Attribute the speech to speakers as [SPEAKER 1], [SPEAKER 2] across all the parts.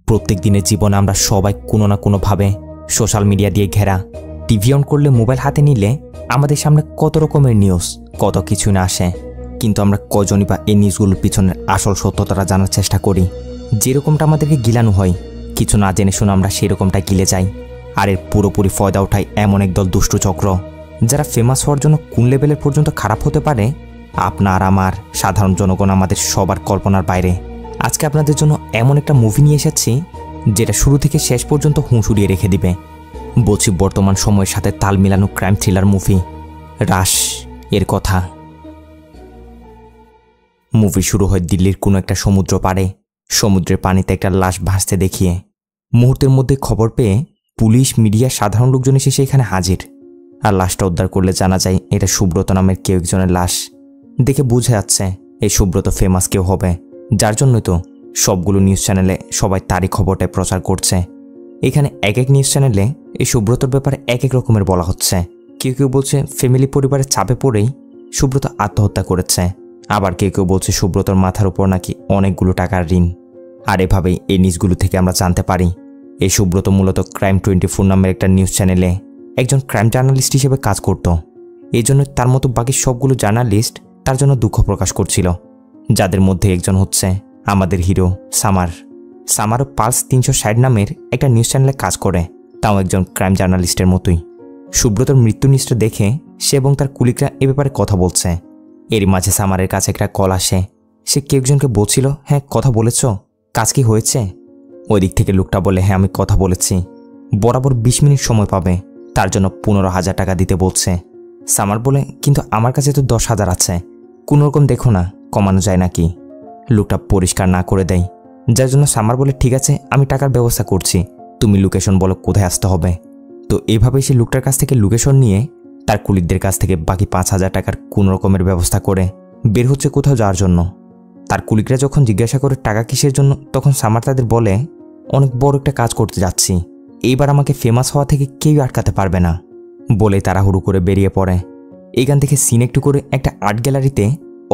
[SPEAKER 1] প্রত্যেক দিনের জীবনে আমরা সবাই কোনো না কোনোভাবে সোশ্যাল মিডিয়া দিয়ে ঘেরা। টিভি অন করলে, মোবাইল হাতে নিলে আমাদের সামনে কত রকমের নিউজ, কত কিছু না আসে। কিন্তু আমরা কজনই বা এই নিউজগুলোর পিছনের আসল সত্যতাটা জানার চেষ্টা করি। যেরকমটা আমাদেরকে গিলানো হয়, কিছু না জেনে শুনে আমরা সেরকমটা গিলে যাই। আর এর পুরোপুরি ফয়দা ওঠায় এমন একদল দুষ্টু চক্র, যারা ফেমাস হওয়ার জন্য কোন লেভেলের পর্যন্ত খারাপ হতে পারে আপনার, আমার, সাধারণ জনগণ, আমাদের সবার কল্পনার বাইরে। আজকে আপনাদের জন্য এমন একটা মুভি নিয়ে এসেছি যেটা শুরু থেকে শেষ পর্যন্ত হুঁশ উড়িয়ে রেখে দিবে। বলছি বর্তমান সময়ের সাথে তাল মিলানো ক্রাইম থ্রিলার মুভি রাশ এর কথা। মুভি শুরু হয় দিল্লির কোনো একটা সমুদ্র পাড়ে। সমুদ্রের পানিতে একটা লাশ ভাসতে দেখিয়ে মুহূর্তের মধ্যে খবর পেয়ে পুলিশ, মিডিয়া, সাধারণ লোকজন এসে সেখানে হাজির। আর লাশটা উদ্ধার করলে জানা যায় এটা সুব্রত নামের কেউ একজনের লাশ। দেখে বোঝা যাচ্ছে এই সুব্রত ফেমাস কেউ হবে, যার জন্যই তো সবগুলো নিউজ চ্যানেলে সবাই তারই খবরটাই প্রচার করছে। এখানে এক এক নিউজ চ্যানেলে এই সুব্রতর ব্যাপারে এক এক রকমের বলা হচ্ছে। কেউ কেউ বলছে ফ্যামিলি পরিবারের চাপে পড়েই সুব্রত আত্মহত্যা করেছে, আবার কেউ কেউ বলছে সুব্রতর মাথার উপর নাকি অনেকগুলো টাকার ঋণ। আর এভাবেই এই নিউজগুলো থেকে আমরা জানতে পারি এই সুব্রত মূলত ক্রাইম 24 নামের একটা নিউজ চ্যানেলে একজন ক্রাইম জার্নালিস্ট হিসেবে কাজ করত। এই জন্য তার মতো বাকি সবগুলো জার্নালিস্ট তার জন্য দুঃখ প্রকাশ করছিল, যাদের মধ্যে একজন হচ্ছে আমাদের হিরো সামার। সামারও পালস 360 নামের একটা নিউজ চ্যানেলে কাজ করে, তাও একজন ক্রাইম জার্নালিস্টের মতোই। সুব্রতর মৃত্যু নিউজটা দেখে সে এবং তার কুলিকরা এ ব্যাপারে কথা বলছে। এরই মাঝে সামারের কাছে একটা কল আসে। সে কেউ একজনকে বলছিল, হ্যাঁ কথা বলেছ, কাজ কি হয়েছে? ওই দিক থেকে লোকটা বলে, হ্যাঁ আমি কথা বলেছি, বরাবর 20 মিনিট সময় পাবে, তার জন্য 15,000 টাকা দিতে বলছে। সামার বলে, কিন্তু আমার কাছে তো 10,000 আছে, কোনোরকম দেখো না কমানো যায় নাকি? লোকটা পরিষ্কার না করে দেয়, যার জন্য সামার বলে, ঠিক আছে আমি টাকার ব্যবস্থা করছি, তুমি লোকেশন বলো কোথায় আসতে হবে। তো এভাবেই সে লোকটার কাছ থেকে লোকেশন নিয়ে তার কুলিকদের কাছ থেকে বাকি 5,000 টাকার কোনো রকমের ব্যবস্থা করে বের হচ্ছে কোথাও যাওয়ার জন্য। তার কুলিকরা যখন জিজ্ঞাসা করে টাকা কিসের জন্য, তখন সামার তাদের বলে, অনেক বড় একটা কাজ করতে যাচ্ছি, এইবার আমাকে ফেমাস হওয়া থেকে কেউ আটকাতে পারবে না বলে তাড়াহুড়ো করে বেরিয়ে পড়ে। এইখান থেকে সিন একটু করে একটা আর্ট গ্যালারিতে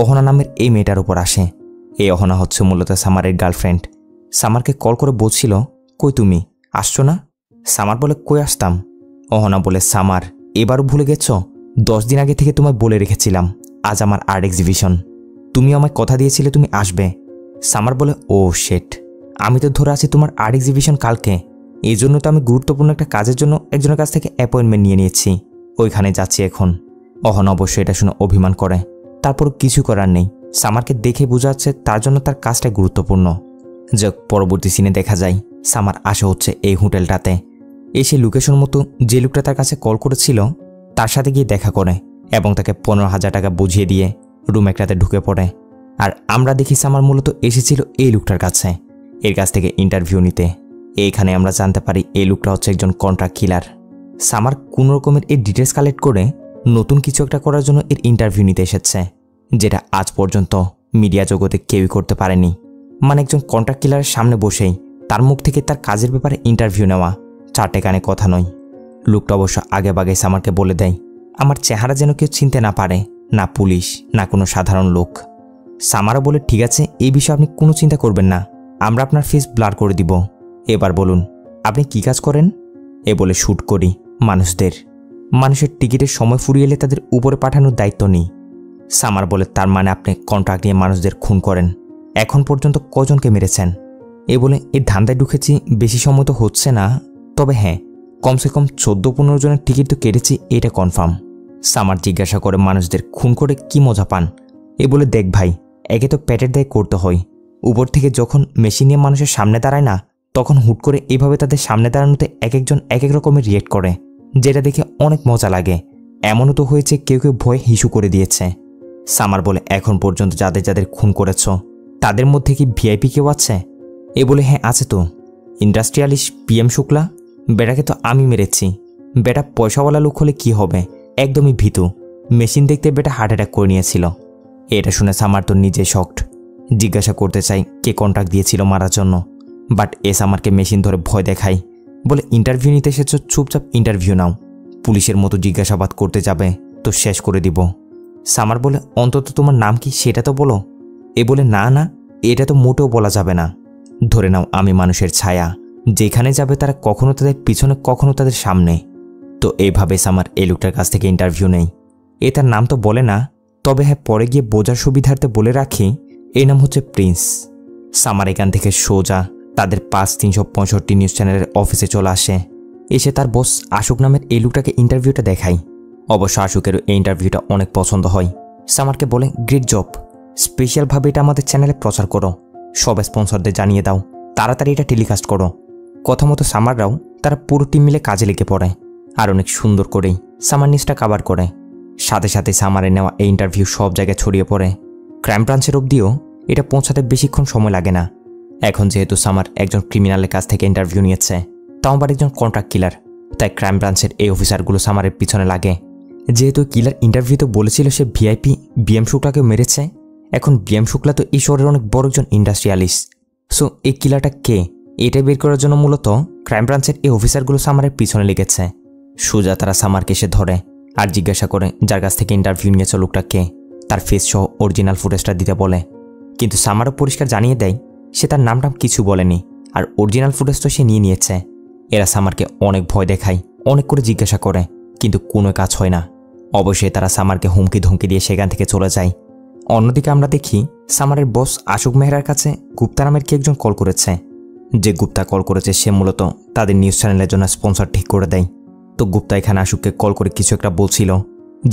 [SPEAKER 1] অহনা নামের এই মেয়েটার উপর আসে। এই অহনা হচ্ছে মূলত সামারের গার্লফ্রেন্ড। সামারকে কল করে বলছিল, কই তুমি আসছো না? সামার বলে, কই আসতাম? অহনা বলে, সামার এবারও ভুলে গেছ? 10 দিন আগে থেকে তোমায় বলে রেখেছিলাম আজ আমার আর্ট এক্সিবিশন, তুমি আমায় কথা দিয়েছিলে তুমি আসবে। সামার বলে, ও শেট, আমি তো ধরে আছি তোমার আর্ট এক্সিবিশন কালকে, এই জন্য তো আমি গুরুত্বপূর্ণ একটা কাজের জন্য একজনের কাছ থেকে অ্যাপয়েন্টমেন্ট নিয়ে নিয়েছি, ওইখানে যাচ্ছি এখন। অহনা অবশ্যই এটা শুনে অভিমান করে, তারপর কিছু করার নেই, সামারকে দেখে বোঝা যাচ্ছে তার জন্য তার কাজটাই গুরুত্বপূর্ণ। যাক, পরবর্তী সিনে দেখা যায় সামার আসা হচ্ছে এই হোটেলটাতে। এসে লোকেশন মতো যে লোকটা তার কাছে কল করেছিল তার সাথে গিয়ে দেখা করে এবং তাকে 15,000 টাকা বুঝিয়ে দিয়ে রুম একটাতে ঢুকে পড়ে। আর আমরা দেখি সামার মূলত এসেছিল এই লোকটার কাছে, এর কাছ থেকে ইন্টারভিউ নিতে। এইখানে আমরা জানতে পারি এই লোকটা হচ্ছে একজন কন্ট্রাক্ট কিলার। সামার কোনো রকমের এই ডিটেলস কালেক্ট করে নতুন কিছু একটা করার জন্য এর ইন্টারভিউ নিতে এসেছে, যেটা আজ পর্যন্ত মিডিয়া জগতে কেউই করতে পারেনি। মানে একজন কন্ট্রাক্ট কিলারের সামনে বসেই তার মুখ থেকে তার কাজের ব্যাপারে ইন্টারভিউ নেওয়া, 4টে কানে কথা নয়। লোকটা অবশ্য আগে বাগে সামারকে বলে দেয়, আমার চেহারা যেন কেউ চিনতে না পারে, না পুলিশ না কোনো সাধারণ লোক। সামারও বলে, ঠিক আছে এই বিষয়ে আপনি কোনো চিন্তা করবেন না, আমরা আপনার ফেস ব্লার করে দিব। এবার বলুন আপনি কি কাজ করেন? এ বলে, শ্যুট করি মানুষের টিকিটের সময় ফুরিয়ে এলে তাদের উপরে পাঠানোর দায়িত্ব নেই। সামার বলে, তার মানে আপনি কন্ট্রাক্ট নিয়ে মানুষদের খুন করেন, এখন পর্যন্ত কজনকে মেরেছেন? এ বলে, এই ধান্দায় ঢুকেছি, বেশি সময় তো হচ্ছে না, তবে হ্যাঁ কমসে কম 14-15 জনের টিকিট তো কেটেছি, এটা কনফার্ম। সামার জিজ্ঞাসা করে, মানুষদের খুন করে কি মজা পান? এ বলে, দেখ ভাই, একে তো পেটের দায় করতে হয়, উপর থেকে যখন মেশিন নিয়ে মানুষের সামনে দাঁড়ায় না, তখন হুট করে এইভাবে তাদের সামনে দাঁড়ানোতে এক একজন এক এক রকমের রিয়েক্ট করে, যেটা দেখে অনেক মজা লাগে। এমনও তো হয়েছে কেউ কেউ ভয়ে হিসু করে দিয়েছে। সামার বলে, এখন পর্যন্ত যাদের যাদের খুন করেছ তাদের মধ্যে কি ভিআইপি কেউ আছে? এ বলে, হ্যাঁ আছে তো, ইন্ডাস্ট্রিয়ালিস্ট PM শুক্লা, বেটাকে তো আমি মেরেছি। বেটা পয়সাওয়ালা লোক হলে কি হবে, একদমই ভীতু, মেশিন দেখতে বেটা হার্ট অ্যাটাক করে নিয়েছিল। এটা শুনে সামার তো নিজে শকড। জিজ্ঞাসা করতে চাই কে কন্ট্রাক্ট দিয়েছিল মারার জন্য, বাট সামারকে মেশিন ধরে ভয় দেখাই, বলে ইন্টারভিউ নিতে এসেছ, চুপচাপ ইন্টারভিউ নাও, পুলিশের মতো জিজ্ঞাসাবাদ করতে যাবে তো শেষ করে দিব। সামার বলে, অন্তত তোমার নাম কি সেটা তো বলো। এ বলে, না না এটা তো মোটেও বলা যাবে না, ধরে নাও আমি মানুষের ছায়া, যেখানে যাবে তারা কখনো তাদের পিছনে কখনো তাদের সামনে। তো এইভাবে সামার এই লোকটার কাছ থেকে ইন্টারভিউ নেই। এ তার নাম তো বলে না, তবে হ্যাঁ পরে গিয়ে বোঝার সুবিধার্থে বলে রাখি এই নাম হচ্ছে প্রিন্স। সামার এখান থেকে সোজা তাদের 5365 নিউজ চ্যানেলের অফিসে চলে আসে। এসে তার বস আশুক নামের এই লোকটাকে ইন্টারভিউটা দেখায়। অবশ্য আশুকেরও এই ইন্টারভিউটা অনেক পছন্দ হয়। সামারকে বলে, গ্রেট জব, স্পেশালভাবে এটা আমাদের চ্যানেলে প্রচার করো, সব স্পন্সরদের জানিয়ে দাও, তাড়াতাড়ি এটা টেলিকাস্ট করো। কথা মতো সামাররাও তারা পুরো টিম মিলে কাজে লেগে পড়ে আর অনেক সুন্দর করেই সামার নিউজটা কাভার করে। সাথে সাথে সামারের নেওয়া এই ইন্টারভিউ সব জায়গায় ছড়িয়ে পড়ে। ক্রাইম ব্রাঞ্চের অবধিও এটা পৌঁছাতে বেশিক্ষণ সময় লাগে না। এখন যেহেতু সামার একজন ক্রিমিনালের কাছ থেকে ইন্টারভিউ নিয়েছে, তাও আবার একজন কন্ট্রাক্ট কিলার, তাই ক্রাইম ব্রাঞ্চের এই অফিসারগুলো সামারের পিছনে লাগে। যেহেতু কিলার ইন্টারভিউতে বলেছিল সে ভিআইপি বিএম শুক্লাকে মেরেছে, এখন বিএম শুক্লা তো এই শহরের অনেক বড় একজন ইন্ডাস্ট্রিয়ালিস্ট। সো এই কিলারটা কে, এটা বের করার জন্য মূলত ক্রাইম ব্রাঞ্চের এই অফিসারগুলো সামারের পিছনে লেগেছে। সোজা তারা সামারকে এসে ধরে আর জিজ্ঞাসা করে যার কাছ থেকে ইন্টারভিউ নিয়েছে লোকটা কে, তার ফেস সহ অরিজিনাল ফুটেজটা দিতে বলে। কিন্তু সামারও পরিষ্কার জানিয়ে দেয় সে তার নামটা কিছু বলেনি, আর অরিজিনাল ফুটেজ তো সে নিয়ে নিয়েছে। এরা সামারকে অনেক ভয় দেখায়, অনেক করে জিজ্ঞাসা করে, কিন্তু কোনো কাজ হয় না। অবশ্যই তারা সামারকে হুমকি ধমকি দিয়ে সেখান থেকে চলে যায়। অন্যদিকে আমরা দেখি সামারের বস আশুক মেহরার কাছে গুপ্তা নামের কে একজন কল করেছে। যে গুপ্তা কল করেছে সে মূলত তাদের নিউজ চ্যানেলের জন্য স্পন্সর ঠিক করে দেয়। তো গুপ্তা এখানে আশুককে কল করে কিছু একটা বলছিল,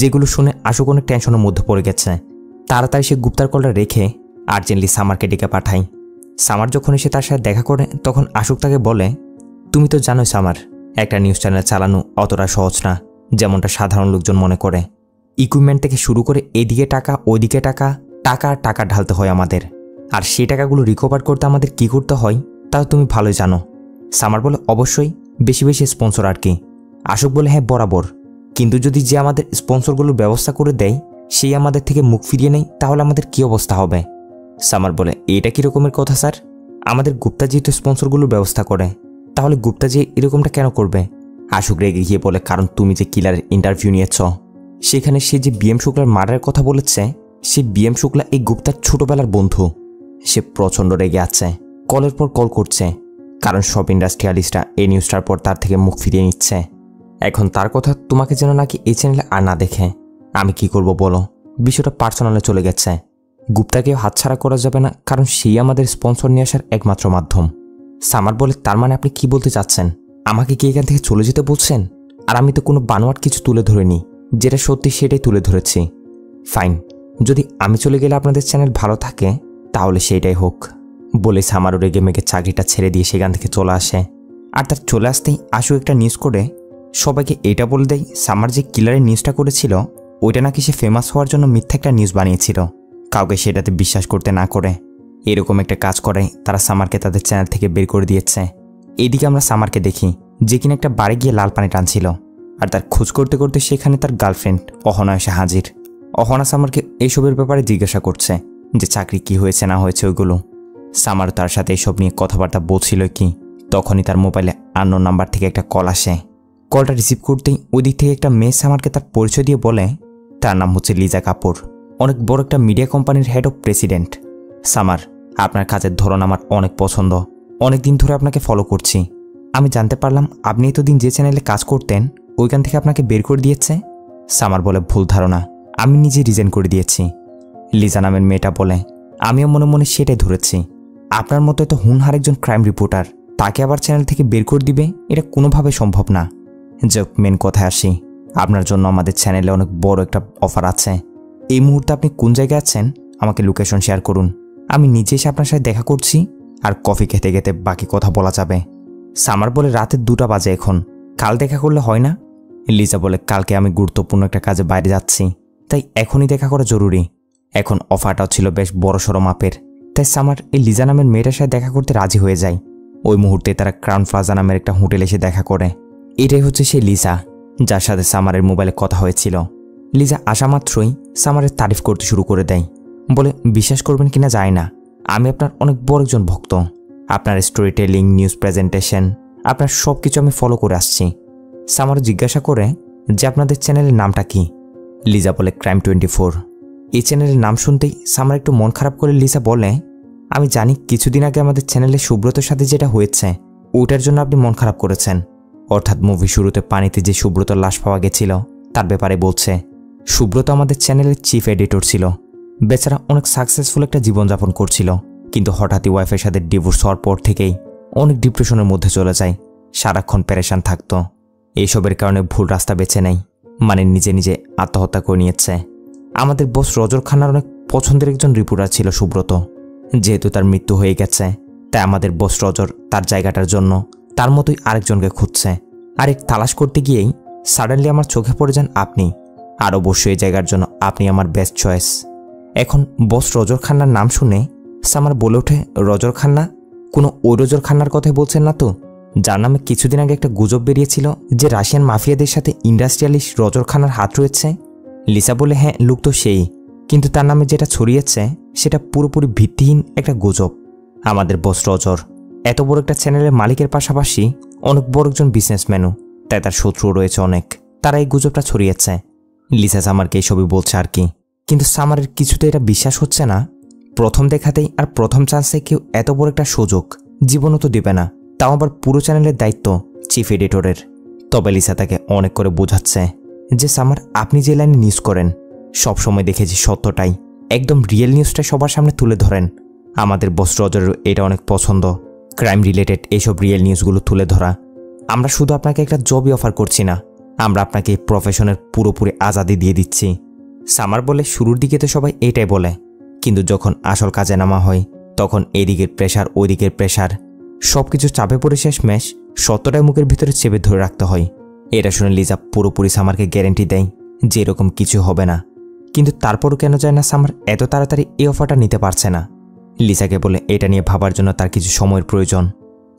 [SPEAKER 1] যেগুলো শুনে আশুক অনেক টেনশনের মধ্যে পড়ে গেছে। তাড়াতাড়ি সে গুপ্তার কলটা রেখে আর্জেন্টলি সামারকে ডেকে পাঠায়। সামার যখন এসে তার সাথে দেখা করে তখন আশুক তাকে বলে, তুমি তো জানোই সামার, একটা নিউজ চ্যানেল চালানো অতটা সহজ না যেমনটা সাধারণ লোকজন মনে করে। ইকুইপমেন্ট থেকে শুরু করে এদিকে টাকা ওইদিকে টাকা টাকা আর টাকা ঢালতে হয় আমাদের, আর সেই টাকাগুলো রিকভার করতে আমাদের কী করতে হয় তা তুমি ভালোই জানো। সামার বলে, অবশ্যই, বেশি বেশি স্পন্সর আর কি। আশুক বলে, হ্যাঁ বরাবর, কিন্তু যদি যে আমাদের স্পন্সরগুলোর ব্যবস্থা করে দেয় সেই আমাদের থেকে মুখ ফিরিয়ে নেয় তাহলে আমাদের কী অবস্থা হবে। সামার বলে, এটা কী রকমের কথা স্যার, আমাদের গুপ্তা যেহেতু স্পন্সরগুলোর ব্যবস্থা করে তাহলে গুপ্তা যে এরকমটা কেন করবে। আশুক রেগে গিয়ে বলে, কারণ তুমি যে কিলারের ইন্টারভিউ নিয়েছ সেখানে সে যে বিএম শুক্লার মার্ডারের কথা বলেছে, সে বিএম শুক্লা এই গুপ্তার ছোটবেলার বন্ধু। সে প্রচণ্ড রেগে আছে, কলের পর কল করছে, কারণ সব ইন্ডাস্ট্রিয়ালিস্টরা এই নিউজটার পর তার থেকে মুখ ফিরিয়ে নিচ্ছে। এখন তার কথা তোমাকে যেন নাকি এই চ্যানেলে আর না দেখে। আমি কি করব বলো, বিষয়টা পার্সোনালে চলে গেছে। গুপ্তাকেও হাতছাড়া করা যাবে না, কারণ সেই আমাদের স্পন্সর নিয়ে আসার একমাত্র মাধ্যম। সামার বলে, তার মানে আপনি কি বলতে চাচ্ছেন, আমাকে কি এখান থেকে চলে যেতে বলছেন? আর আমি তো কোনো বানোয়াট কিছু তুলে ধরিনি, যেটা সত্যি সেটাই তুলে ধরেছি। ফাইন, যদি আমি চলে গেলে আপনাদের চ্যানেল ভালো থাকে তাহলে সেইটাই হোক। বলে সামারও রেগে মেগে চাকরিটা ছেড়ে দিয়ে সেখান থেকে চলে আসে। আর তার চলে আসতেই আশু একটা নিউজ করে সবাইকে এটা বলে দেয় সামার যে কিলারের নিউজটা করেছিল ওইটা নাকি সে ফেমাস হওয়ার জন্য মিথ্যা একটা নিউজ বানিয়েছিল, কাউকে সেটাতে বিশ্বাস করতে না করে। এরকম একটা কাজ করে তারা সামারকে তাদের চ্যানেল থেকে বের করে দিয়েছে। এইদিকে আমরা সামারকে দেখি যে কিনা একটা বাড়ি গিয়ে লাল পানি টানছিল, আর তার খোঁজ করতে করতে সেখানে তার গার্লফ্রেন্ড অহনা এসে হাজির। অহনা সামারকে এইসবের ব্যাপারে জিজ্ঞাসা করছে যে চাকরি কি হয়েছে না হয়েছে ওইগুলো। সামার তার সাথে এইসব নিয়ে কথাবার্তা বলছিল কি, তখনই তার মোবাইলে আননোন নাম্বার থেকে একটা কল আসে। কলটা রিসিভ করতেই ওই দিক থেকে একটা মেয়ে সামারকে তার পরিচয় দিয়ে বলে তার নাম হচ্ছে লিজা কাপুর, অনেক বড় একটা মিডিয়া কোম্পানির হেড অফ প্রেসিডেন্ট। সামার, আপনার কাজের ধরন আমার অনেক পছন্দ, অনেক দিন ধরে আপনাকে ফলো করছি। আমি জানতে পারলাম আপনি এতদিন যে চ্যানেলে কাজ করতেন ওইখান থেকে আপনাকে বের করে দিয়েছে। সামার বলে, ভুল ধারণা, আমি নিজে রিজাইন করে দিয়েছি। লিজা নামের মেয়েটা বলে, আমিও মনে মনে সেটাই ধরেছি, আপনার মতো এত হুনহার একজন ক্রাইম রিপোর্টার তাকে আবার চ্যানেল থেকে বের করে দিবে এটা কোনোভাবে সম্ভব না। যাক, মেন কথায় আসি, আপনার জন্য আমাদের চ্যানেলে অনেক বড় একটা অফার আছে। এই মুহূর্তে আপনি কোন জায়গায় আছেন আমাকে লোকেশন শেয়ার করুন, আমি নিজে এসে আপনার সাথে দেখা করছি, আর কফি খেতে খেতে বাকি কথা বলা যাবে। সামার বলে, রাতে 2টা বাজে এখন, কাল দেখা করলে হয় না? লিজা বলে, কালকে আমি গুরুত্বপূর্ণ একটা কাজে বাইরে যাচ্ছি, তাই এখনই দেখা করা জরুরি। এখন অফারটাও ছিল বেশ বড়সড় মাপের, তাই সামার এই লিজা নামের মেয়েটার সাথে দেখা করতে রাজি হয়ে যায়। ওই মুহূর্তে তারা ক্রাউন প্লাজা নামের একটা হোটেলে এসে দেখা করে। এটাই হচ্ছে সেই লিজা যার সাথে সামারের মোবাইলে কথা হয়েছিল। লিজা আসা মাত্রই সামারের তারিফ করতে শুরু করে দেয়, বলে, বিশ্বাস করবেন কিনা যায় না, আমি আপনার অনেক বড় একজন ভক্ত। আপনার স্টোরি টেলিং, নিউজ প্রেজেন্টেশন, আপনার সব কিছু আমি ফলো করে আসছি। সামার জিজ্ঞাসা করে যে আপনাদের চ্যানেলের নামটা কি? লিজা বলে, ক্রাইম 24। এই চ্যানেলের নাম শুনতেই সামার একটু মন খারাপ করে লিজা বলে, আমি জানি কিছুদিন আগে আমাদের চ্যানেলে সুব্রতর সাথে যেটা হয়েছে ওটার জন্য আপনি মন খারাপ করেছেন। অর্থাৎ মুভি শুরুতে পানিতে যে সুব্রতর লাশ পাওয়া গেছিল তার ব্যাপারে বলছে। সুব্রত আমাদের চ্যানেলের চিফ এডিটর ছিল। বেচারা অনেক সাকসেসফুল একটা জীবনযাপন করছিল, কিন্তু হঠাৎই ওয়াইফের সাথে ডিভোর্স হওয়ার পর থেকেই অনেক ডিপ্রেশনের মধ্যে চলে যায়। সারাক্ষণ পেরেশান থাকতো। এইসবের কারণে ভুল রাস্তা বেছে নেয়, মানে নিজে নিজে আত্মহত্যা করে নিয়েছে। আমাদের বস রজর খান্নার অনেক পছন্দের একজন রিপোর্টার ছিল সুব্রত। যেহেতু তার মৃত্যু হয়ে গেছে, তাই আমাদের বস রজর তার জায়গাটার জন্য তার মতোই আরেকজনকে খুঁজছে। আরেক তালাশ করতে গিয়েই সাডেনলি আমার চোখে পড়ে যান আপনি। আর অবশ্যই এই জায়গার জন্য আপনি আমার বেস্ট চয়েস। এখন বস রজর খান্নার নাম শুনে সামার বলে ওঠে, রজর খান্না? কোনো ওই রজর খান্নার কথাই বলছেন না তো, যার নামে কিছুদিন আগে একটা গুজব বেরিয়েছিল যে রাশিয়ান মাফিয়াদের সাথে ইন্ডাস্ট্রিয়ালিস্ট রজর খান্নার হাত রয়েছে? লিসা বলে, হ্যাঁ, লোক তো সেই, কিন্তু তার নামে যেটা ছড়িয়েছে সেটা পুরোপুরি ভিত্তিহীন একটা গুজব। আমাদের বস রজর এত বড় একটা চ্যানেলের মালিকের পাশাপাশি অনেক বড় একজন বিজনেসম্যানও, তাই তার শত্রু রয়েছে অনেক। তারা এই গুজবটা ছড়িয়েছে। লিসা সামারকে এইসবই বলছে আর কি, কিন্তু সামারের কিছুতে এটা বিশ্বাস হচ্ছে না। প্রথম দেখাতেই আর প্রথম চান্সে কেউ এত বড় একটা সুযোগ জীবনও তো দেবে না, তাও আবার পুরো চ্যানেলের দায়িত্ব চিফ এডিটরের। তবে লিসা তাকে অনেক করে বোঝাচ্ছে যে সামার, আপনি যে লাইনে নিউজ করেন সবসময় দেখেছি সত্যটাই, একদম রিয়েল নিউজটা সবার সামনে তুলে ধরেন। আমাদের বস রজারের এটা অনেক পছন্দ, ক্রাইম রিলেটেড এইসব রিয়েল নিউজগুলো তুলে ধরা। আমরা শুধু আপনাকে একটা জবই অফার করছি না, আমরা আপনাকে এই প্রফেশনের পুরোপুরি আজাদি দিয়ে দিচ্ছি। সামার বলে, শুরুর দিকে তো সবাই এটাই বলে, কিন্তু যখন আসল কাজে নামা হয় তখন এদিকের প্রেশার ওইদিকের প্রেশার, সব কিছু চাপে পড়ে শেষমেশ সত্যটাই মুখের ভিতরে চেপে ধরে রাখতে হয়। এটা শুনে লিজা পুরোপুরি সামারকে গ্যারেন্টি দেয় যে এরকম কিছু হবে না। কিন্তু তারপরও কেন যায় না সামার এত তাড়াতাড়ি এই অফারটা নিতে পারছে না। লিসাকে বলে এটা নিয়ে ভাবার জন্য তার কিছু সময়ের প্রয়োজন।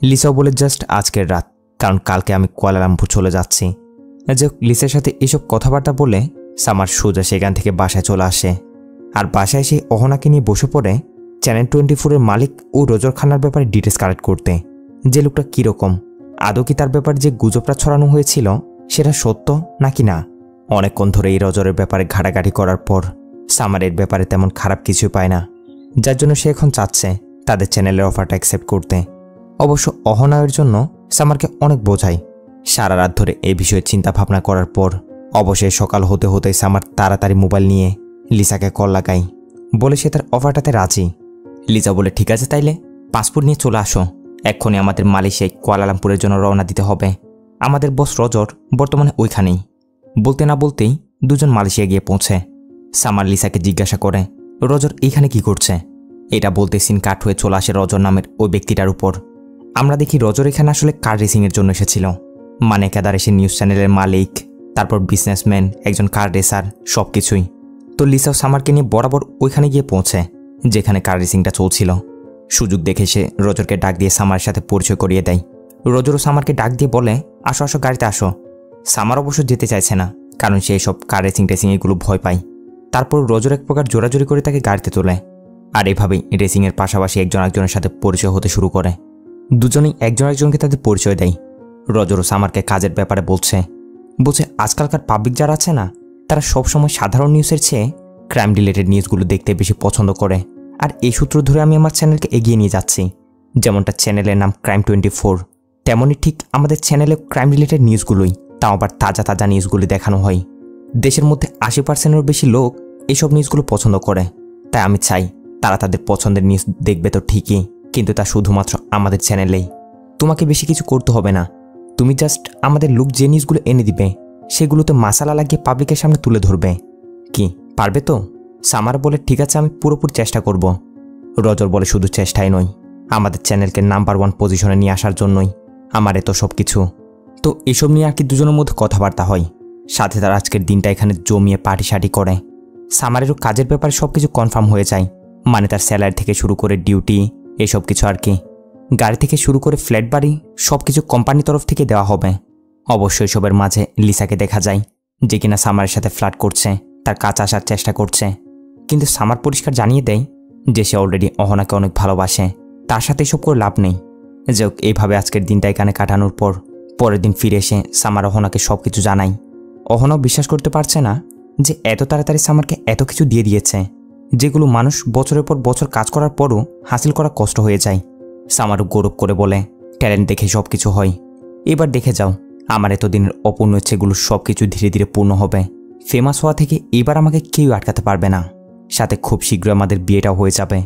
[SPEAKER 1] লিসাও বলে, জাস্ট আজকের রাত, কারণ কালকে আমি কুয়ালালামপুর চলে যাচ্ছি। যে লিসার সাথে এসব কথাবার্তা বলে সামার সোজা সেখান থেকে বাসায় চলে আসে। আর বাসায় এসে অহনাকে নিয়ে বসে পড়ে চ্যানেল 24-এর মালিক ও রজর খান্নার ব্যাপারে ডিটেলস কালেক্ট করতে। যে লোকটা কীরকম, আদৌ কি তার ব্যাপারে যে গুজবটা ছড়ানো হয়েছিল সেটা সত্য নাকি না। অনেকক্ষণ ধরে এই রজরের ব্যাপারে ঘাটাঘাটি করার পর সামারের ব্যাপারে তেমন খারাপ কিছু পায় না, যার জন্য সে এখন চাচ্ছে তাদের চ্যানেলের অফারটা অ্যাকসেপ্ট করতে। অবশ্য অহনায়ের জন্য সামারকে অনেক বোঝায়। সারা রাত ধরে এই বিষয়ে চিন্তা ভাবনা করার পর অবশ্যই সকাল হতে হতে সামার তাড়াতাড়ি মোবাইল নিয়ে লিসাকে কল লাগায়, বলে সে তার অফারটাতে রাজি। লিসা বলে, ঠিক আছে, তাইলে পাসপোর্ট নিয়ে চলে আসো, এক্ষুনি আমাদের মালয়েশিয়ায় কুয়ালালামপুরের জন্য রওনা দিতে হবে। আমাদের বস রজর বর্তমানে ওইখানেই। বলতে না বলতেই দুজন মালয়েশিয়া গিয়ে পৌঁছে। সামার লিসাকে জিজ্ঞাসা করে, রজর এইখানে কি করছে? এটা বলতে সিন কাট হয়ে চলে আসে রজর নামের ওই ব্যক্তিটার উপর। আমরা দেখি রজর এখানে আসলে কার রেসিংয়ের জন্য এসেছিল, মানে কেদার এসে নিউজ চ্যানেলের মালিক, তারপর বিজনেসম্যান, একজন কার রেসার, সব কিছুই। তো লিসাও সামারকে নিয়ে বরাবর ওইখানে গিয়ে পৌঁছে যেখানে কার রেসিংটা চলছিল। সুযোগ দেখে সে রজরকে ডাক দিয়ে সামারের সাথে পরিচয় করিয়ে দেয়। রজরও সামারকে ডাক দিয়ে বলে, আসো আসো, গাড়িতে আসো। সামার অবশ্য যেতে চাইছে না, কারণ সে সব কার রেসিং এগুলো ভয় পায়। তারপর রজর এক প্রকার জোরাজোরি করে তাকে গাড়িতে তোলে। আর এভাবেই রেসিংয়ের পাশাপাশি একজন একজনের সাথে পরিচয় হতে শুরু করে। দুজনেই একজন একজনকে তাদের পরিচয় দেয়। রজরও সামারকে কাজের ব্যাপারে বলছে আজকালকার পাবলিক যারা আছে না, তারা সবসময় সাধারণ নিউজের চেয়ে ক্রাইম রিলেটেড নিউজগুলো দেখতে বেশি পছন্দ করে। আর এই সূত্র ধরে আমি আমার চ্যানেলকে এগিয়ে নিয়ে যাচ্ছি। যেমনটা চ্যানেলের নাম ক্রাইম 24, তেমনই ঠিক আমাদের চ্যানেলে ক্রাইম রিলেটেড নিউজগুলোই, তাও আবার তাজা তাজা নিউজগুলি দেখানো হয়। দেশের মধ্যে 80%-এরও বেশি লোক এইসব নিউজগুলো পছন্দ করে। তাই আমি চাই তারা তাদের পছন্দের নিউজ দেখবে তো ঠিকই, কিন্তু তা শুধুমাত্র আমাদের চ্যানেলেই। তোমাকে বেশি কিছু করতে হবে না, তুমি জাস্ট আমাদের লোক যে নিউজগুলো এনে দিবে সেগুলোতে মাসালা লাগিয়ে পাবলিকের সামনে তুলে ধরবে। কি পারবে তো? সামার বলে, ঠিক আছে, আমি পুরোপুরি চেষ্টা করব। রজর বলে, শুধু চেষ্টাই নয়, আমাদের চ্যানেলকে নাম্বার 1 পজিশনে নিয়ে আসার জন্যই আমার এত সব কিছু। তো এসব নিয়ে আর কি দুজনের মধ্যে কথাবার্তা হয়। সাথে তার আজকের দিনটা এখানে জমিয়ে পার্টি শার্টি করে। সামারেরও কাজের ব্যাপারে সব কিছু কনফার্ম হয়ে যায়, মানে তার স্যালারি থেকে শুরু করে ডিউটি, এসব কিছু আর কি। গাড়ি থেকে শুরু করে ফ্ল্যাট বাড়ি সব কিছু কোম্পানির তরফ থেকে দেওয়া হবে। অবশ্যই সবের মাঝে লিসাকে দেখা যায়, যে কিনা সামারের সাথে ফ্লার্ট করছে, তার কাছে আসার চেষ্টা করছে। কিন্তু সামার পরিষ্কার জানিয়ে দেয় যে সে অলরেডি অহনাকে অনেক ভালোবাসে, তার সাথে এসব করে লাভ নেই। যাক, এইভাবে আজকের দিনটা এখানে কাটানোর পর পরের দিন ফিরে এসে সামার অহনাকে সব কিছু জানায়। অহনাও বিশ্বাস করতে পারছে না যে এত তাড়াতাড়ি সামারকে এত কিছু দিয়ে দিয়েছে। যেগুলো মানুষ বছরের পর বছর কাজ করার পরও হাসিল করা কষ্ট হয়ে যায়। সামারও গৌরব করে বলে, ট্যালেন্ট দেখে সব কিছু হয়। এবার দেখে যাও, আমার এতদিনের অপূর্ণ ইচ্ছেগুলো সব কিছু ধীরে ধীরে পূর্ণ হবে। ফেমাস হওয়া থেকে এবার আমাকে কেউ আটকাতে পারবে না। সাথে খুব শীঘ্রই আমাদের বিয়েটাও হয়ে যাবে।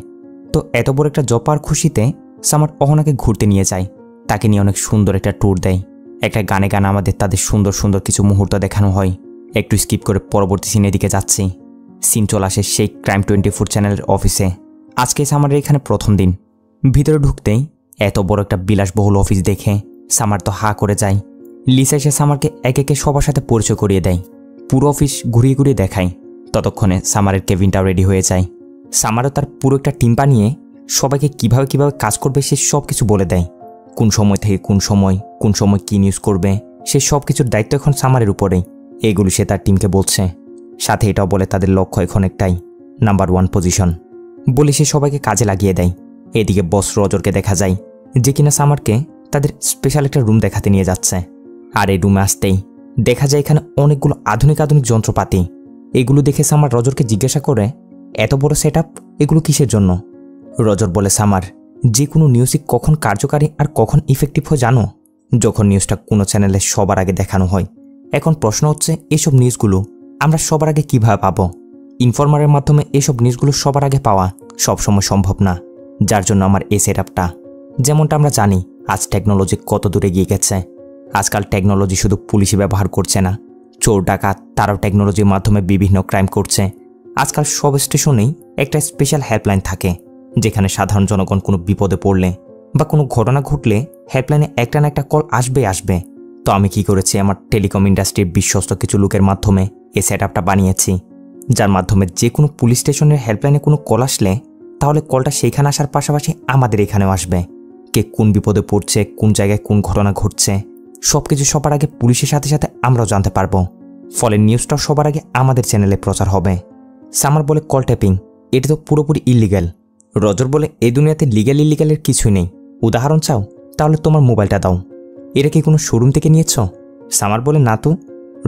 [SPEAKER 1] তো এত বড় একটা জব পাওয়ার খুশিতে সামার অহনাকে ঘুরতে নিয়ে যায়। তাকে নিয়ে অনেক সুন্দর একটা ট্যুর দেয়। একটা গানে গানে আমাদের তাদের সুন্দর সুন্দর কিছু মুহূর্ত দেখানো হয়। একটু স্কিপ করে পরবর্তী সিনের দিকে যাচ্ছি। সিন চলে আসে সেই ক্রাইম 24 চ্যানেলের অফিসে। আজকে সামারের এখানে প্রথম দিন। ভিতরে ঢুকতেই এত বড় একটা বিলাসবহুল অফিস দেখে সামার তো হা করে যায়। লিসা এসে সামারকে একে একে সবার সাথে পরিচয় করিয়ে দেয়। পুরো অফিস ঘুরিয়ে ঘুরিয়ে দেখায়। ততক্ষণে সামারের কেবিনটাও রেডি হয়ে যায়। সামারও তার পুরো একটা টিম বানিয়ে সবাইকে কিভাবে কিভাবে কাজ করবে সে সব কিছু বলে দেয়। কোন সময় থেকে কোন সময় কী নিউজ করবে সে সব কিছুর দায়িত্ব এখন সামারের উপরেই। এগুলো সে তার টিমকে বলছে। সাথে এটাও বলে তাদের লক্ষ্য এখন একটাই, নাম্বার 1 পজিশন। বলে সে সবাইকে কাজে লাগিয়ে দেয়। এদিকে বস রজরকে দেখা যায়, যে কিনা সামারকে তাদের স্পেশাল একটা রুম দেখাতে নিয়ে যাচ্ছে। আর এই রুমে আসতেই দেখা যায় এখানে অনেকগুলো আধুনিক যন্ত্রপাতি। এগুলো দেখে সামার রজরকে জিজ্ঞাসা করে, এত বড় সেটআপ এগুলো কিসের জন্য? রজর বলে, সামার, যে কোনো নিউজই কখন কার্যকারী আর কখন ইফেক্টিভ হয় জানো? যখন নিউজটা কোনো চ্যানেলে সবার আগে দেখানো হয়। এখন প্রশ্ন হচ্ছে, এসব নিউজগুলো আমরা সবার আগে কিভাবে পাবো? ইনফরমারের মাধ্যমে এসব নিউজগুলো সবার আগে পাওয়া সবসময় সম্ভব না। যার জন্য আমার এই সেটআপটা। যেমনটা আমরা জানি আজ টেকনোলজি কত দূরে গিয়ে গেছে। আজকাল টেকনোলজি শুধু পুলিশই ব্যবহার করছে না, চোর ডাকাত তারাও টেকনোলজির মাধ্যমে বিভিন্ন ক্রাইম করছে। আজকাল সব স্টেশনেই একটা স্পেশাল হেল্পলাইন থাকে, যেখানে সাধারণ জনগণ কোনো বিপদে পড়লে বা কোনো ঘটনা ঘটলে হেল্পলাইনে একটা না একটা কল আসবে। তো আমি কি করেছি, আমার টেলিকম ইন্ডাস্ট্রির বিশ্বস্ত কিছু লোকের মাধ্যমে এই সেটআপটা বানিয়েছি, যার মাধ্যমে যে কোনো পুলিশ স্টেশনের হেল্পলাইনে কোনো কল আসলে তাহলে কলটা সেইখানে আসার পাশাপাশি আমাদের এখানেও আসবে। কে কোন বিপদে পড়ছে, কোন জায়গায় কোন ঘটনা ঘটছে সব কিছু সবার আগে পুলিশের সাথে সাথে আমরাও জানতে পারবো। ফলে নিউজটাও সবার আগে আমাদের চ্যানেলে প্রচার হবে। সামার বলে, কল ট্যাপিং এটা তো পুরোপুরি ইলিগ্যাল। রজর বলে, এই দুনিয়াতে লিগ্যাল ইলিগ্যালের কিছুই নেই। উদাহরণ চাও? তাহলে তোমার মোবাইলটা দাও। এটা কি কোনো শোরুম থেকে নিয়েছ? সামার বলে, না তো।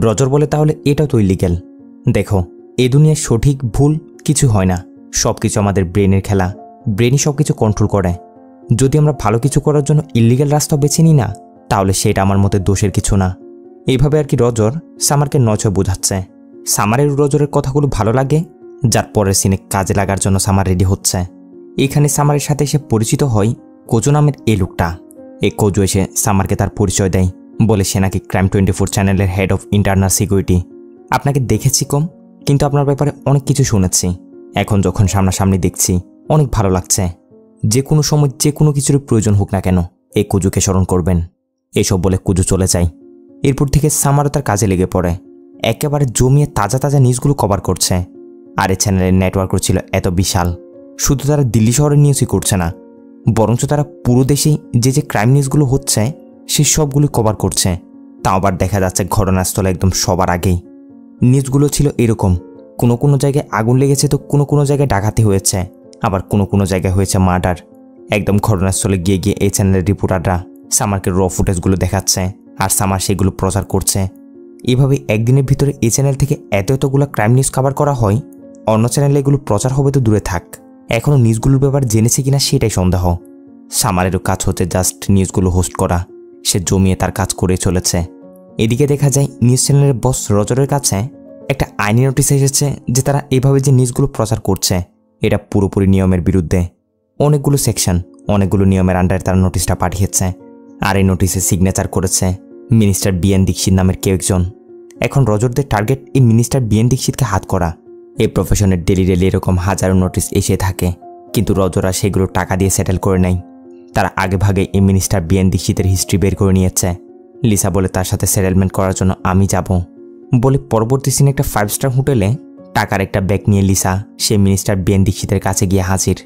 [SPEAKER 1] রজর বলে, তাহলে এটাও তো ইলিগ্যাল। দেখো, এই দুনিয়ায় সঠিক ভুল কিছু হয় না, সব কিছু আমাদের ব্রেনের খেলা। ব্রেনই সব কিছু কন্ট্রোল করে। যদি আমরা ভালো কিছু করার জন্য ইলিগ্যাল রাস্তা বেছে নিই না, তাহলে সেটা আমার মতে দোষের কিছু না। এইভাবে আর কি রজর সামারকে নয় বোঝাচ্ছে। সামারের রজরের কথাগুলো ভালো লাগে, যার পরের সিনে কাজে লাগার জন্য সামার রেডি হচ্ছে। এখানে সামারের সাথে এসে পরিচিত হয় কোজো নামের এই লোকটা। এই কোজো এসে সামারকে তার পরিচয় দেয়, বলে সে নাকি ক্রাইম 24 চ্যানেলের হেড অফ ইন্টারনাল সিকিউরিটি। আপনাকে দেখেছি কম, কিন্তু আপনার ব্যাপারে অনেক কিছু শুনেছি। এখন যখন সামনাসামনি দেখছি অনেক ভালো লাগছে। যে কোনো সময় যে কোনো কিছুর প্রয়োজন হোক না কেন এই কোজোকে স্মরণ করবেন। এসব বলে কোজো চলে যায়। এরপর থেকে সামারও তার কাজে লেগে পড়ে। একেবারে জমিয়ে তাজা নিউজগুলো কভার করছে। আর এই চ্যানেলের নেটওয়ার্কও ছিল এত বিশাল, শুধু তারা দিল্লি শহরের নিউজই করছে না, বরঞ্চ তারা পুরো দেশেই যে ক্রাইম নিউজগুলো হচ্ছে সে সবগুলো কভার করছে। তাও আবার দেখা যাচ্ছে ঘটনাস্থলে একদম সবার আগেই। নিউজগুলো ছিল এরকম, কোনো জায়গায় আগুন লেগেছে, তো কোনো জায়গায় ডাকাতি হয়েছে, আবার কোনো জায়গায় হয়েছে মার্ডার। একদম ঘটনাস্থলে গিয়ে এই চ্যানেলের রিপোর্টাররা সামারকে র ফুটেজগুলো দেখাচ্ছে, আর সামার সেগুলো প্রচার করছে। এভাবে একদিনের ভিতরে এই চ্যানেল থেকে এতগুলো ক্রাইম নিউজ কভার করা হয়। অন্য চ্যানেলে এগুলো প্রচার হবে তো দূরে থাক, এখনও নিউজগুলোর ব্যাপারে জেনেছে কিনা সেটাই সন্দেহ। সামারেরও কাজ হচ্ছে জাস্ট নিউজগুলো হোস্ট করা। সে জমিয়ে তার কাজ করে চলেছে। এদিকে দেখা যায় নিউজ চ্যানেলের বস রজরের কাছে একটা আইনি নোটিশ এসেছে যে তারা এইভাবে যে নিউজগুলো প্রচার করছে এটা পুরোপুরি নিয়মের বিরুদ্ধে। অনেকগুলো সেকশন, অনেকগুলো নিয়মের আন্ডারে তারা নোটিশটা পাঠিয়েছে। আর এই নোটিশে সিগনেচার করেছে মিনিস্টার বিএন দীক্ষিত নামের কেউ একজন। এখন রজরদের টার্গেট এই মিনিস্টার বিএন দীক্ষিতকে হাত করা। এই প্রফেশনের ডেলি এরকম হাজারো নোটিশ এসে থাকে, কিন্তু রজরা সেগুলো টাকা দিয়ে সেটেল করে নেয়। তারা আগে ভাগে এই মিনিস্টার বিএন দীক্ষিতের হিস্ট্রি বের করে নিয়েছে। লিসা বলে, তার সাথে সেটেলমেন্ট করার জন্য আমি যাব। বলে পরবর্তী সিনে একটা 5 স্টার হোটেলে টাকার একটা ব্যাগ নিয়ে লিসা সে মিনিস্টার বিএন দীক্ষিতের কাছে গিয়ে হাজির।